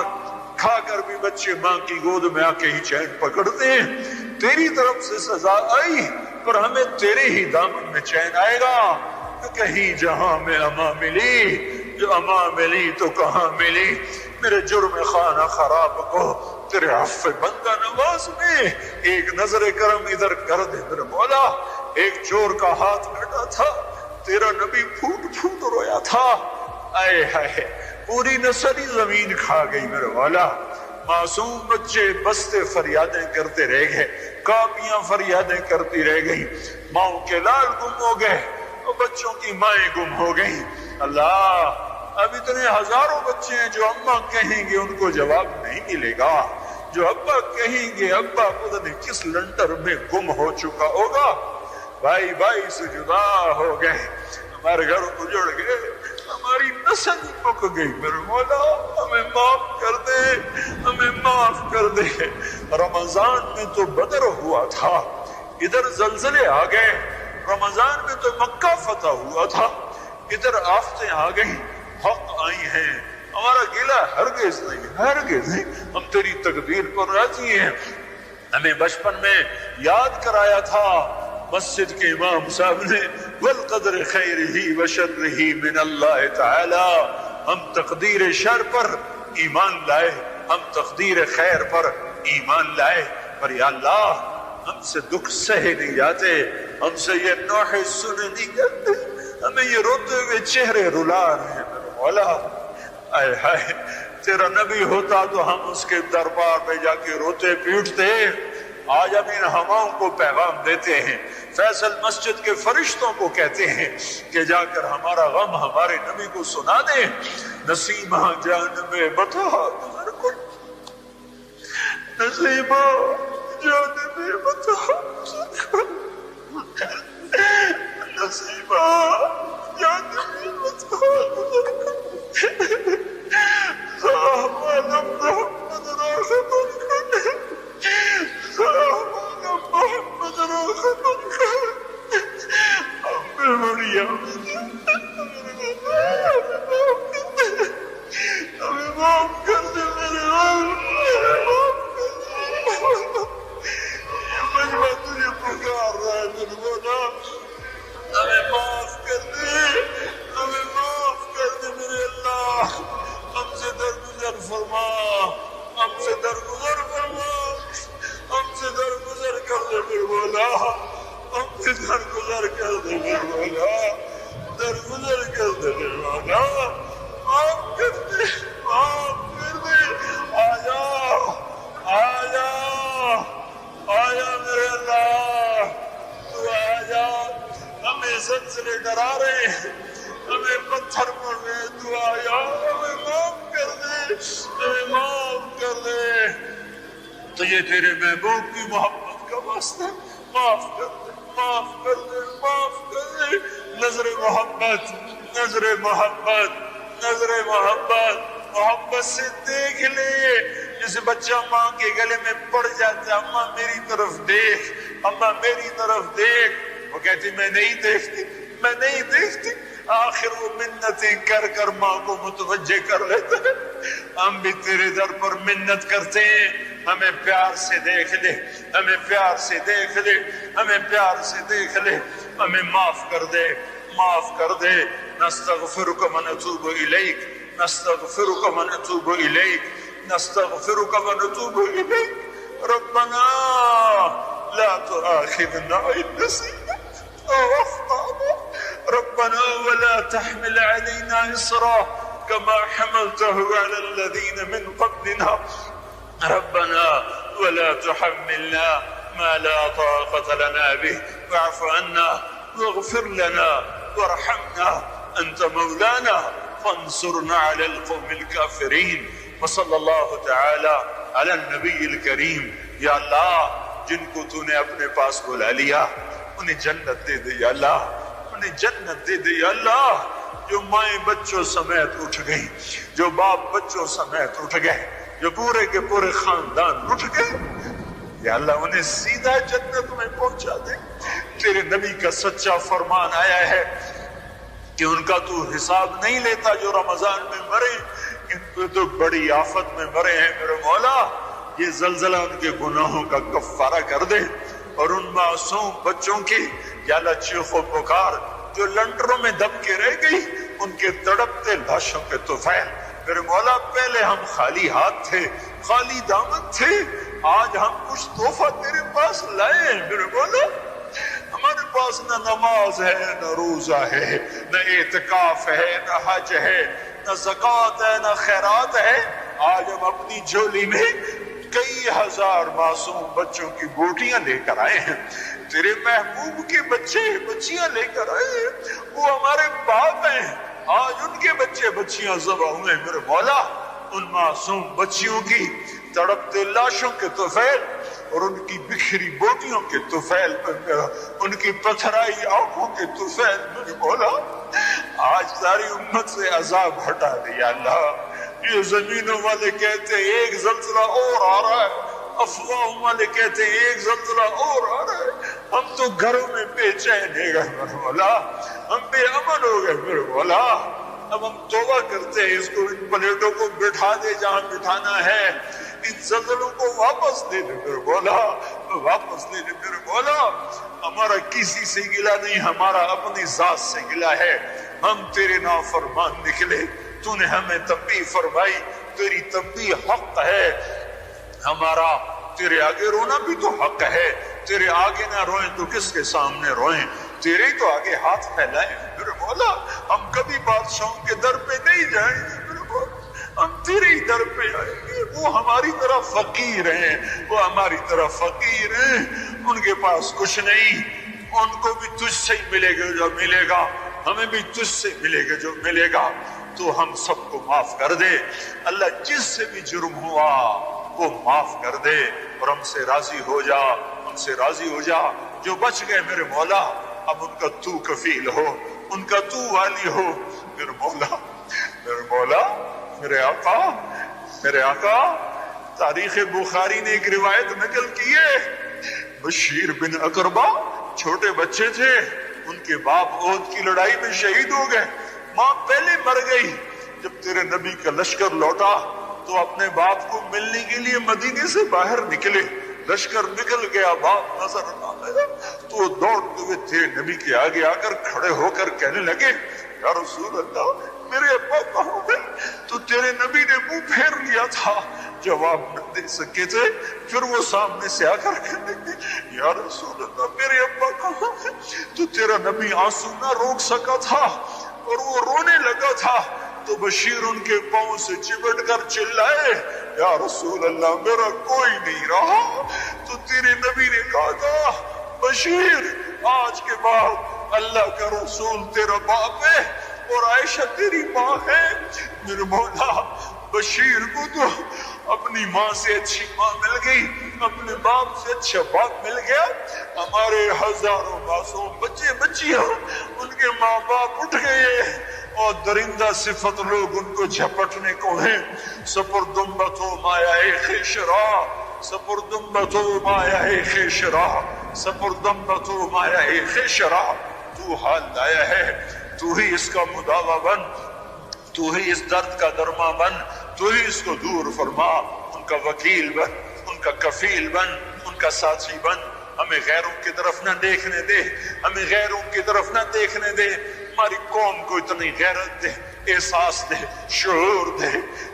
کھا کر بھی بچے ماں کی گود میں آ کے ہی چین پکڑتے ہیں۔ تیری طرف سے سزا آئی پر ہمیں تیرے ہی دامن میں چین آئے گا، کہیں جہاں میں اما ملی، جو اما ملی تو کہاں ملی، میرے جرم خانہ خراب کو تیرے عفو بندہ نواز میں ایک نظر کرم ادھر کر دے میرے مولا۔ ایک چور کا ہاتھ کٹا تھا، تیرا نبی پھوٹ پھوٹ رویا تھا، آئے ہائے پوری نسلی زمین کھا گئی میرے مولا۔ معصوم بچے بستے فریادیں کرتے رہ گئے، کاپیاں فریادیں کرتی رہ گئی، ماں کے لال گم ہو گئے، بچوں کی مائیں گم ہو گئیں۔ اللہ، اب اتنے ہزاروں بچے ہیں جو اماں کہیں گے ان کو جواب نہیں ملے گا، جو ابا کہیں گے ابا پتہ نہیں کس لنٹر میں گم ہو چکا ہوگا، بھائی بھائی سے جدا ہو گئے، ہمارے گھر اجڑ گئے، ہماری نسل پک گئی، میرے مولا ہمیں معاف کر دے، ہمیں معاف کر دے۔ رمضان میں تو بدر ہوا تھا، ادھر زلزلے آ گئے، رمضان میں تو مکہ فتح ہوا تھا، ادھر آفتیں آ گئی، حق آئی ہیں، ہمارا گلہ ہرگز نہیں، ہرگز نہیں، ہم تیری تقدیر پر راضی ہیں۔ ہمیں بچپن میں یاد کرایا تھا مسجد کے امام صاحب نے، والقدر خیرہ وشرہ من اللہ تعالی، ہم تقدیر شر پر ایمان لائے، ہم تقدیر خیر پر ایمان لائے، پر یا اللہ ہم سے دکھ سہے نہیں جاتے، ہم سے یہ نوحے سنے نہیں جاتے، ہمیں یہ روتے ہوئے چہرے رلا رہے ہیں۔ میرے مولا آئے ہائے، تیرا نبی ہوتا تو ہم اس کے دربار میں جا کے روتے پیٹتے۔ آج ہم ان ہواؤں کو پیغام دیتے ہیں، فیصل مسجد کے فرشتوں کو کہتے ہیں کہ جا کر ہمارا غم ہمارے نبی کو سنا دیں۔ نسیمہ جانب بتا گزر کن، نسیمہ جانب بتا گزر کن، نسیمہ جانب بتا گزر کن، صحابہ محمد راغب کن، صحابہ محمد راغب کن، ہمیں بڑھیا ہمیں معاف کر دے، میرے مجمع تجھے پکار رہا ہے، میرے مولا ہمیں معاف کر دے، ہمیں معاف کر دے میرے اللہ، ہم سے درگزر فرما، ہم سے درگزر فرما، ہم سے درگزر کر دے میرے مولا، ہم سے درگزر کر دے میرے مولا، درگزر کر دے میرے مولا، معاف کر دے، معاف کر دے، آجا آجا آجا میرے اللہ، تو آجا، ہمیں زلزلے ڈرا رہے ہیں، ہمیں پتھر پڑ رہے، تو آیا ہمیں معاف کر دے، ہمیں معاف کر دے، تجھے تیرے محبوب کی محبت کا واسطہ معاف کر دے، معاف کر دے، معاف کر دے، نظر محبت، نظر محبت، نظر محبت، محبت سے دیکھ لے، جیسے بچہ ماں کے گلے میں پڑ جاتا ہے، اماں میری طرف دیکھ، اماں میری طرف دیکھ، وہ کہتی میں نہیں دیکھتی، میں نہیں دیکھتی، آخر وہ منتیں کر کر ماں کو متوجہ کر لیتا ہے۔ ہم بھی تیرے در پر منت کرتے ہیں، ہمیں پیار سے دیکھ لے، ہمیں پیار سے دیکھ لے، ہمیں پیار سے دیکھ لے، ہمیں معاف کر دے، معاف کر دے۔ نستغفرک ونتوب الیک، نستغفرک ونتوب الیک، نستغفرک ونتوب الیک، ربنا لا تؤاخذنا ان نسینا او اخطأنا، ربنا ولا تحمل علينا إصرا كما حملته على الذين من قبلنا، ربنا ولا تحملنا ما لا طاقة لنا به، واعف عنا واغفر لنا وارحمنا أنت مولانا فانصرنا على القوم الكافرين۔ وصلى الله تعالى على النبي الكريم۔ یا اللہ جن کو تو نے اپنے پاس بلا لیا انہیں جنت دے دے یا اللہ، انہیں جنت دے دے یا اللہ۔ جو مائیں بچوں سمیت اٹھ گئی، جو باپ بچوں سمیت اٹھ گئے، جو پورے کے پورے خاندان اٹھ گئے، یا اللہ انہیں سیدھا جنت میں پہنچا دے۔ تیرے نبی کا سچا فرمان آیا ہے کہ ان کا تو حساب نہیں لیتا جو رمضان میں مرے، ان پہ تو بڑی آفت میں مرے ہیں میرے مولا، یہ زلزلہ ان کے گناہوں کا کفارہ کر دے، اور ان معصوم بچوں کی یا اللہ چیخ و پکار جو لنٹروں میں دب کے رہ گئی، ان کے تڑپتے لاشوں کے طفیل میرے مولا، پہلے ہم خالی ہاتھ تھے، خالی دامن تھے، آج ہم کچھ تحفہ تیرے پاس لائے ہیں میرے مولا۔ ہمارے پاس نہ نماز ہے، نہ روزہ ہے، نہ اعتکاف ہے، نہ حج ہے، نہ زکوٰۃ ہے، نہ خیرات ہے، آج ہم اپنی جھولی میں کئی ہزار معصوم بچوں کی بوٹیاں لے کر آئے ہیں، تیرے محبوب کے بچے بچیاں لے کر آئے ہیں، وہ ہمارے باپ ہیں، آج ان کے بچے بچیاں ذبح ہوئے میرے مولا، ان معصوم بچیوں کی تڑپتے لاشوں کے طفیل اور ان کی بکھری بوٹیوں کے طفیل پر میرا، ان کی پتھرائی آنکھوں کے طفیل میرے مولا آج ساری امت سے عذاب ہٹا دے یا اللہ۔ یہ زمینوں والے کہتے ہیں ایک زلزلہ اور آ رہا ہے، افواہوں والے کہتے ہیں ایک زلزلہ اور آ رہا ہے، ہم تو گھروں میں بے چین ہے گئے میرے مولا، ہم بے امن ہو گئے میرے مولا۔ اب ہم توبہ کرتے ہیں، اس کو ان پلیٹوں کو بٹھا دے جہاں بٹھانا ہے، ان زلزلوں کو واپس دے دے میرے مولا، واپس دے دے میرے مولا۔ ہمارا کسی سے گلہ نہیں، ہمارا اپنی ذات سے گلہ ہے، ہم تیرے نافرمان نکلے، تو نے ہمیں تنبیہ فرمائی، تیری تنبیہ حق ہے، ہمارا تیرے آگے رونا بھی تو حق ہے، تیرے آگے نہ روئیں تو کس کے سامنے روئیں، تیرے تو آگے ہاتھ پھیلائیں میرے مولا۔ ہم کبھی بادشاہوں کے در پہ نہیں جائیں گے میرے مولا، ہم تیرے ہی در پہ آئیں گے۔ وہ ہماری طرح فقیر ہیں، وہ ہماری طرح فقیر ہیں، ان کے پاس کچھ نہیں، ان کو بھی تجھ سے ہی ملے گا جو ملے گا، ہمیں بھی تجھ سے ملے گا جو ملے گا۔ تو ہم سب کو معاف کر دے اللہ، جس سے بھی جرم ہوا وہ معاف کر دے اور ہم سے راضی ہو جا، ہم سے راضی ہو جا۔ جو بچ گئے میرے مولا اب ان کا تو کفیل ہو، ان کا تو والی ہو میرے مولا، میرے مولا، میرے آقا، میرے آقا۔ تاریخ بخاری نے ایک روایت نقل کی ہے، بشیر بن اقربہ چھوٹے بچے تھے، ان کے باپ احد کی لڑائی میں شہید ہو گئے، ماں پہلے مر گئی۔ جب تیرے نبی کا لشکر لوٹا تو اپنے باپ کو ملنے کے لیے مدینے سے باہر نکلے، لشکر نکل گیا، باپ نظر نہ آیا تو دوڑتے ہوئے تیرے نبی کے آگے آ کر کھڑے ہو کر کہنے لگے، یا رسول اللہ میرے ابا کہاں ہے؟ تو تیرے نبی نے منہ پھیر لیا تھا، جواب نہ دے سکے تھے۔ پھر وہ سامنے سے آ کر کہنے لگے، یا رسول اللہ میرے ابا کہاں ہے؟ تو تیرا نبی آنسو نہ روک سکا تھا اور وہ رونے لگا تھا، تو بشیر ان کے پاؤں سے چپٹ کر چلائے، یا رسول اللہ میرا کوئی نہیں رہا۔ تو تیرے نبی نے کہا تھا، بشیر آج کے بعد اللہ کا رسول تیرا باپ ہے اور عائشہ تیری ماں ہے۔ میرے مولا بشیر کو تو اپنی ماں سے اچھی ماں مل گئی، اپنے باپ سے اچھا باپ مل گیا۔ ہمارے ہزاروں معصوم بچے بچیاں ان کے ماں باپ اٹھ گئے اور درندہ صفت لوگ ان کو جھپٹنے کو ہیں۔ سپردمبتو مایائے خیشرا، سپردمبتو مایائے خیشرا، سپردمبتو مایائے خیشرا۔ تو حال لایا ہے، تو ہی اس کا مداوا بن، تو ہی اس درد کا درما بن، تو ہی اس کو دور فرما، ان کا وکیل بن، ان کا کفیل بن، ان کا ساتھی بن۔ ہمیں غیروں کی طرف نہ دیکھنے دے، ہمیں غیروں کی طرف نہ دیکھنے دے۔ ہماری قوم کو اتنی غیرت دے، احساس دے، شعور دے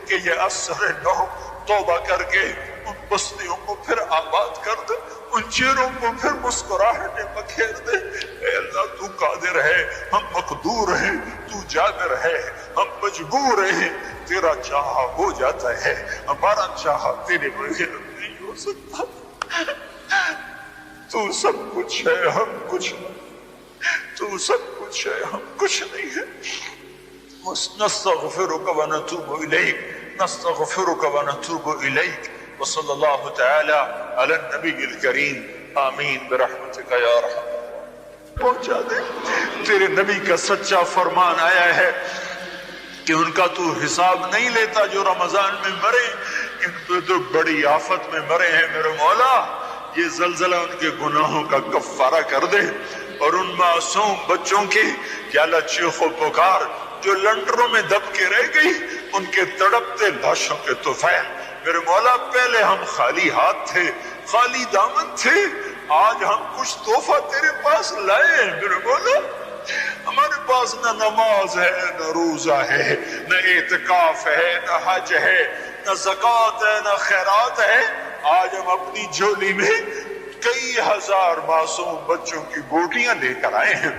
کہ یہ اثر نو توبہ کر کے ان بستیوں کو پھر آباد کر دے، ان چہروں کو پھر مسکراہٹیں بکھیر دے۔ اے اللہ تو قادر ہے، ہم مقدور ہیں، تو جابر ہے، ہم مجبور ہیں، تیرا چاہا ہو جاتا ہے، ہمارا چاہا تیرے بغیر نہیں ہو سکتا۔ تو سب کچھ ہے، ہم کچھ نہیں، تو سب کچھ ہے، ہم کچھ نہیں ہے۔ نستغفرک ونتوب الیک، نستغفرک ونتوب الیک، وصلی اللہ تعالی علی النبی الکریم، آمین برحمتک یا رحم۔ پہنچا دے، تیرے نبی کا سچا فرمان آیا ہے کہ ان کا تو حساب نہیں لیتا جو رمضان میں مرے، ان پہ تو بڑی آفت میں مرے ہیں میرے مولا۔ یہ زلزلہ ان کے گناہوں کا کفارہ کر دے، اور ان معصوم بچوں کے یا اللہ چیخ و پکار جو لنڈروں میں دب کے رہ گئی، ان کے تڑپتے لاشوں کے طفیل میرے مولا۔ پہلے ہم خالی ہاتھ تھے، خالی دامن تھے، آج ہم کچھ تحفہ تیرے پاس لائے ہیں میرے مولا۔ ہمارے پاس نہ نماز ہے، نہ روزہ ہے، نہ اعتکاف ہے، نہ حج ہے، نہ زکوٰۃ ہے، نہ خیرات ہے۔ آج ہم اپنی جھولی میں کئی ہزار معصوم بچوں کی بوٹیاں لے کر آئے ہیں،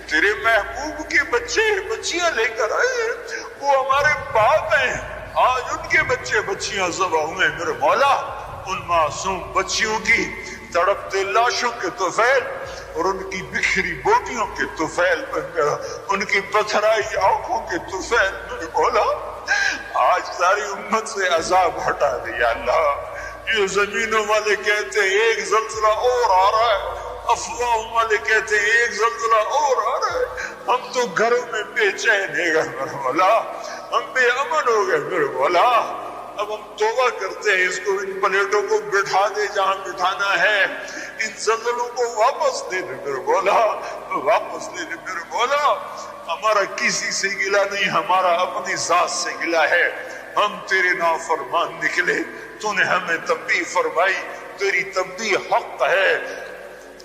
تیرے محبوب کے بچے بچیاں لے کر آئے ہیں، وہ ہمارے باپ ہیں، آج ان کے بچے بچیاں ذبح ہوئے ہیں میرے مولا۔ ان معصوم بچیوں کی تڑپتے لاشوں کے طفیل اور ان کی بکھری بوٹیوں کے طفیل پر، ان کی پتھرائی آنکھوں کے طفیل میرے مولا، آج ساری امت سے عذاب ہٹا دے یا اللہ۔ یہ زمینوں والے کہتے ہیں ایک زلزلہ اور آ رہا ہے، افواہوں والے کہتے ہیں ایک زلزلہ اور آ رہا ہے، ہم تو گھروں میں بے چین ہے میرے مولا، ہم بے امن ہو گئے میرے مولا۔ اب ہم توبہ کرتے ہیں، اس کو ان پلیٹوں کو بٹھا دے جہاں بٹھانا ہے، ان زلزلوں کو واپس دے دے میرے مولا، واپس دے دے میرے مولا۔ ہمارا کسی سے گلہ نہیں، ہمارا اپنی ذات سے گلہ ہے، ہم تیرے نافرمان نکلے، تو نے ہمیں تنبیہ فرمائی، تیری تنبیہ حق ہے،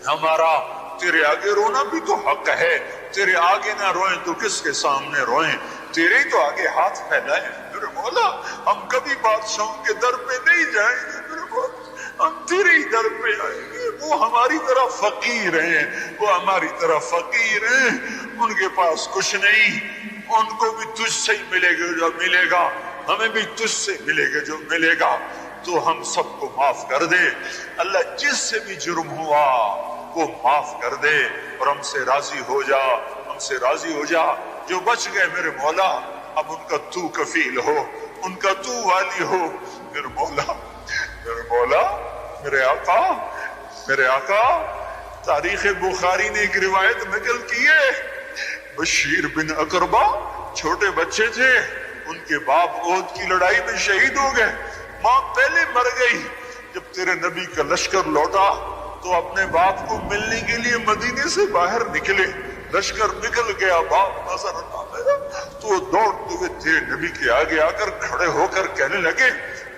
ہمارا تیرے آگے رونا بھی تو حق ہے، تیرے آگے نہ روئیں تو کس کے سامنے روئیں، تیرے تو آگے ہاتھ پھیلائیں میرے مولا۔ ہم کبھی بادشاہوں کے در پہ نہیں جائیں گے میرے مولا، ہم تیرے ہی در پہ آئیں گے۔ وہ ہماری طرح فقیر ہیں، وہ ہماری طرح فقیر ہیں، ان کے پاس کچھ نہیں، ان کو بھی تجھ سے ہی ملے گا جو ملے گا، ہمیں بھی تجھ سے ملے گا جو ملے گا، تو ہم سب کو معاف کر دے اللہ، جس سے بھی جرم ہوا وہ معاف کر دے، اور ہم سے راضی ہو جا، ہم سے راضی ہو جا۔ جو بچ گئے میرے مولا، اب ان کا تو کفیل ہو، ان کا تو والی ہو میرے مولا، میرے مولا، میرے آقا، میرے آقا۔ تاریخ بخاری نے ایک روایت نقل کی ہے، بشیر بن اقربہ چھوٹے بچے تھے، ان کے باپ احد کی لڑائی میں شہید ہو گئے، ماں پہلے مر گئی۔ جب تیرے نبی کا لشکر لوٹا تو اپنے باپ کو ملنے کے لیے مدینے سے باہر نکلے، لشکر نکل گیا، باپ نظر نہ آیا تو وہ دوڑتے ہوئے تیرے نبی کے آگے آ کر کھڑے ہو کر کہنے لگے،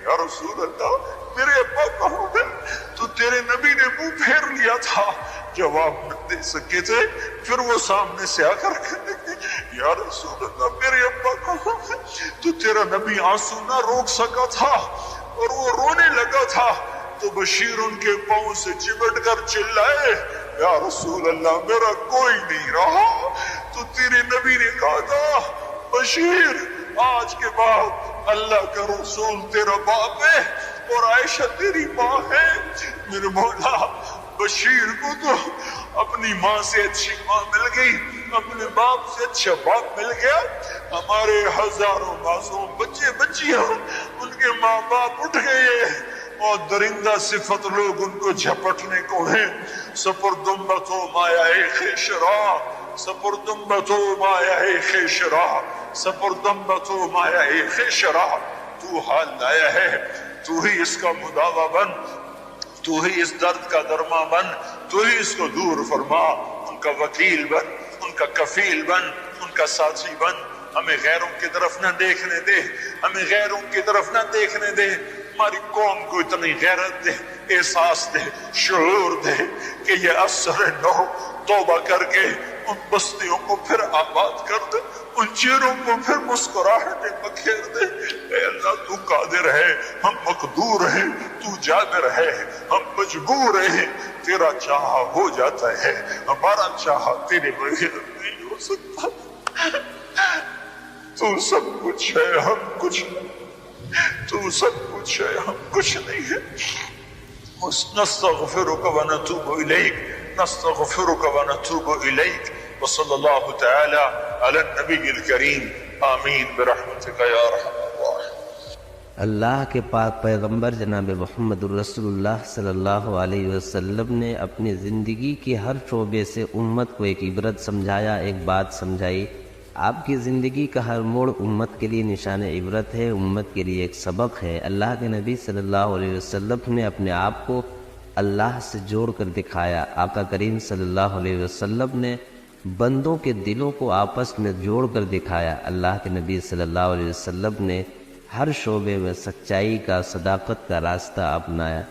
یا رسول اللہ میرے ابا کہاں ہے؟ تو تیرے نبی نے منہ پھیر لیا تھا، جواب نہ دے سکے تھے، پھر وہ سامنے سے آ کر کہنے لگے، یا رسول اللہ میرے ابا کہاں ہے؟ تو تیرا نبی آنسو نہ روک سکا تھا اور وہ رونے لگا تھا، تو بشیر ان کے پاؤں سے چمٹ کر چلائے، یا رسول اللہ میرا کوئی نہیں رہا۔ تو تیرے نبی نے کہا تھا، بشیر آج کے بعد اللہ کا رسول تیرا باپ ہے اور عائشہ تیری ماں ہے۔ میرے مولا بشیر کو تو اپنی ماں سے اچھی ماں مل گئی، اپنے باپ سے اچھا باپ مل گیا، ہمارے ہزاروں معصوم بچے بچیاں ان کے ماں باپ اٹھ گئے اور درندہ صفت لوگ ان کو جھپٹنے کو ہیں۔ سپردمبتو مایا خیشرا، سپردمبتو مایا خیشرا، سپردمبتو مایا خیشرا، تو حال لایا ہے، تو ہی اس کا مداوا بن، تو ہی اس درد کا درما بن، تو ہی اس کو دور فرما، ان کا وکیل بن، ان کا کفیل بن، ان کا ساتھی بن، ہمیں غیروں کی طرف نہ دیکھنے دے، ہمیں غیروں کی طرف نہ دیکھنے دے، ہماری قوم کو اتنی غیرت دے، احساس دے، شعور دے کہ یہ اثر نو توبہ کر کے ان بستیوں کو پھر آباد کر دے، ان چہروں کو پھر مسکراہٹیں بکھیر دے۔ اے اللہ تو قادر ہے، ہم مقدور ہیں، تو جابر ہے، ہم مجبور ہیں، تیرا چاہا ہو جاتا ہے، ہمارا چاہا تیرے بغیر نہیں ہو سکتا۔ تو سب کچھ ہے، ہم کچھ نہیں، تو سب کچھ ہے، ہم کچھ نہیں ہے۔ نستغفرک ونتوب الیک، نستغفرک ونتوب الیک، وصلی اللہ تعالی علی النبی الکریم، آمین برحمتک یا ارحم الراحمین۔ اللہ کے پاک پیغمبر جناب محمد الرسول اللہ صلی اللہ علیہ وسلم نے اپنی زندگی کے ہر شعبے سے امت کو ایک عبرت سمجھایا، ایک بات سمجھائی۔ آپ کی زندگی کا ہر موڑ امت کے لیے نشان عبرت ہے، امت کے لیے ایک سبق ہے۔ اللہ کے نبی صلی اللہ علیہ وسلم نے اپنے آپ کو اللہ سے جوڑ کر دکھایا۔ آقا کریم صلی اللہ علیہ وسلم نے بندوں کے دلوں کو آپس میں جوڑ کر دکھایا۔ اللہ کے نبی صلی اللہ علیہ وسلم نے ہر شعبے میں سچائی کا، صداقت کا راستہ اپنایا۔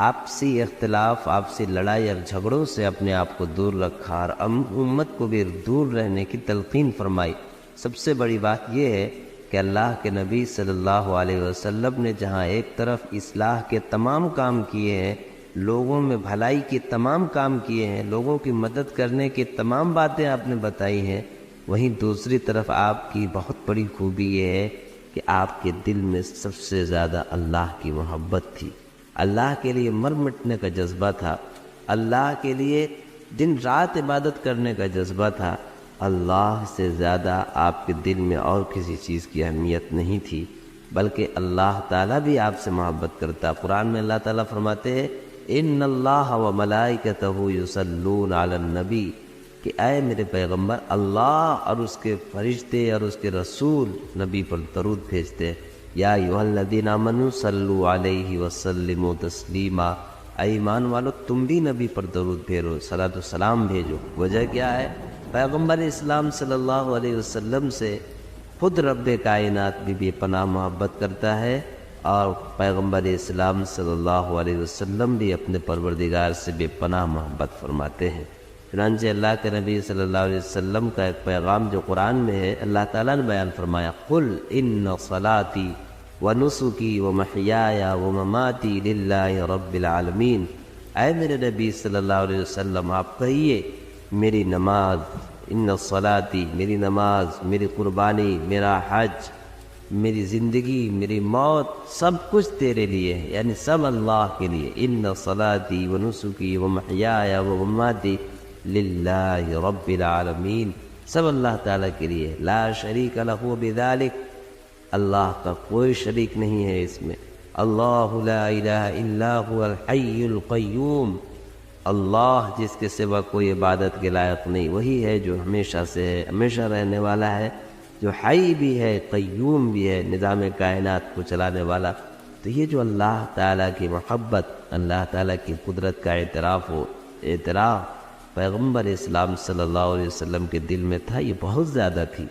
آپسی اختلاف، آپسی لڑائی اور جھگڑوں سے اپنے آپ کو دور رکھا اور امت کو بھی دور رہنے کی تلقین فرمائی۔ سب سے بڑی بات یہ ہے کہ اللہ کے نبی صلی اللہ علیہ وسلم نے جہاں ایک طرف اصلاح کے تمام کام کیے ہیں، لوگوں میں بھلائی کے تمام کام کیے ہیں، لوگوں کی مدد کرنے کی تمام باتیں آپ نے بتائی ہیں، وہیں دوسری طرف آپ کی بہت بڑی خوبی یہ ہے کہ آپ کے دل میں سب سے زیادہ اللہ کی محبت تھی، اللہ کے لیے مر مٹنے کا جذبہ تھا، اللہ کے لیے دن رات عبادت کرنے کا جذبہ تھا۔ اللہ سے زیادہ آپ کے دل میں اور کسی چیز کی اہمیت نہیں تھی۔ بلکہ اللہ تعالیٰ بھی آپ سے محبت کرتا ہے۔ قرآن میں اللہ تعالیٰ فرماتے ہیں ان اللہ و ملائکتہ یصلون علی النبی، کہ اے میرے پیغمبر، اللہ اور اس کے فرشتے اور اس کے رسول نبی پر درود بھیجتے ہیں۔ یا ایھا الذین آمنوا صلوا علیہ وسلموا تسلیما، اے ایمان والو تم بھی نبی پر درود بھیجو، صلاۃ و سلام بھیجو۔ وجہ کیا ہے؟ پیغمبر اسلام صلی اللہ علیہ وسلم سے خود رب کائنات بھی بے پناہ محبت کرتا ہے، اور پیغمبر اسلام صلی اللہ علیہ وسلم بھی اپنے پروردگار سے بے پناہ محبت فرماتے ہیں۔ چنانچہ اللہ کے نبی صلی اللہ علیہ وسلم کا ایک پیغام جو قرآن میں ہے، اللہ تعالیٰ نے بیان فرمایا قل ان صلاتی ونسکی ومحیای ومماتی للہ رب العالمین، اے میرے نبی صلی اللہ علیہ وسلم آپ کہیے میری نماز، ان صلاتی میری نماز، میری قربانی، میرا حج، میری زندگی، میری موت، سب کچھ تیرے لیے ہے، یعنی سب اللہ کے لیے۔ ان صلاتی ونسکی ومحیای ومماتی للہ رب العالمین، سب اللہ تعالیٰ کے لیے، لا شریک لہ بذالک، اللہ کا کوئی شریک نہیں ہے اس میں۔ اللہ لا الہ الا هو الحی القیوم، اللہ جس کے سوا کوئی عبادت کے لائق نہیں، وہی ہے جو ہمیشہ سے ہے، ہمیشہ رہنے والا ہے، جو حی بھی ہے، قیوم بھی ہے، نظام کائنات کو چلانے والا۔ تو یہ جو اللہ تعالیٰ کی محبت، اللہ تعالیٰ کی قدرت کا اعتراف پیغمبر اسلام صلی اللہ علیہ وسلم کے دل میں تھا، یہ بہت زیادہ تھی،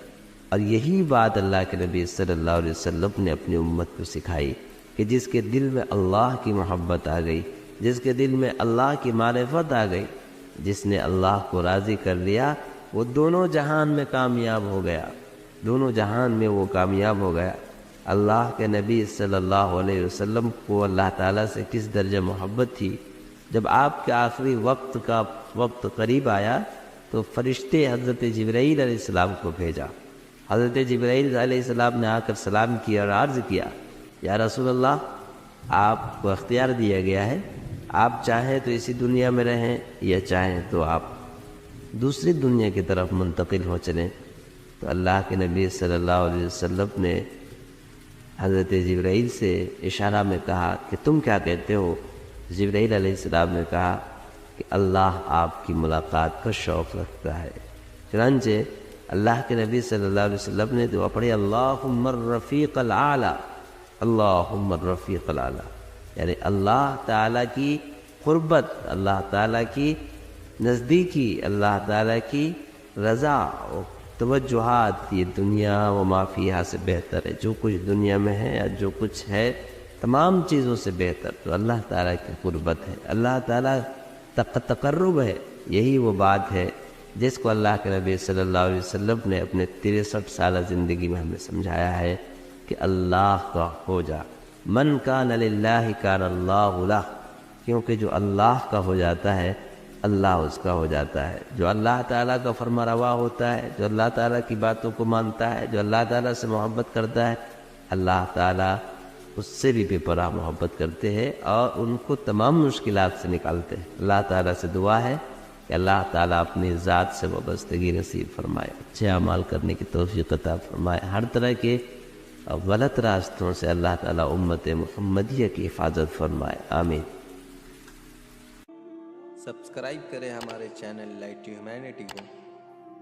اور یہی بات اللہ کے نبی صلی اللہ علیہ وسلم نے اپنی امت کو سکھائی کہ جس کے دل میں اللہ کی محبت آ گئی، جس کے دل میں اللہ کی معرفت آ گئی، جس نے اللہ کو راضی کر لیا، وہ دونوں جہان میں کامیاب ہو گیا، دونوں جہان میں وہ کامیاب ہو گیا۔ اللہ کے نبی صلی اللہ علیہ وسلم کو اللہ تعالیٰ سے کس درجہ محبت تھی، جب آپ کے آخری وقت قریب آیا تو فرشتے حضرت جبرائیل علیہ السلام کو بھیجا۔ حضرت جبرائیل علیہ السلام نے آ کر سلام کیا اور عرض کیا یا رسول اللہ، آپ کو اختیار دیا گیا ہے، آپ چاہیں تو اسی دنیا میں رہیں یا چاہیں تو آپ دوسری دنیا کی طرف منتقل ہو چلیں۔ تو اللہ کے نبی صلی اللہ علیہ وسلم نے حضرت جبرائیل سے اشارہ میں کہا کہ تم کیا کہتے ہو؟ جبرائیل علیہ السلام نے کہا کہ اللہ آپ کی ملاقات کا شوق رکھتا ہے۔ چنانچہ اللہ کے نبی صلی اللہ علیہ وسلم نے دعا پڑھی اللہم الرفیق الاعلی، اللہم الرفیق الاعلی، یعنی اللہ تعالیٰ کی قربت، اللہ تعالیٰ کی نزدیکی، اللہ تعالیٰ کی رضا و توجہات یہ دنیا و ما فیہا سے بہتر ہے۔ جو کچھ دنیا میں ہے یا جو کچھ ہے تمام چیزوں سے بہتر تو اللہ تعالیٰ کی قربت ہے، اللہ تعالیٰ تقرب ہے۔ یہی وہ بات ہے جس کو اللہ کے نبی صلی اللہ علیہ وسلم نے اپنے 63 سالہ زندگی میں ہمیں سمجھایا ہے کہ اللہ کا ہو جا، من کان للہ کان اللہ لہ، کیونکہ جو اللہ کا ہو جاتا ہے اللہ اس کا ہو جاتا ہے۔ جو اللہ تعالیٰ کا فرما روا ہوتا ہے، جو اللہ تعالیٰ کی باتوں کو مانتا ہے، جو اللہ تعالیٰ سے محبت کرتا ہے، اللہ تعالیٰ اس سے بھی بے پناہ محبت کرتے ہیں اور ان کو تمام مشکلات سے نکالتے ہیں۔ اللہ تعالیٰ سے دعا ہے کہ اللہ تعالیٰ اپنی ذات سے وابستگی نصیب فرمائے، اچھے اعمال کرنے کی توفیق عطا فرمائے، ہر طرح کے غلط راستوں سے اللہ تعالیٰ امت محمدیہ کی حفاظت فرمائے، آمین۔ سبسکرائب کریں ہمارے چینل لائٹ ٹو ہیومینٹی کو،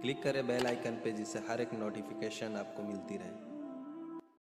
کلک کریں بیل آئیکن پہ جس سے ہر ایک نوٹیفیکیشن آپ کو ملتی رہے۔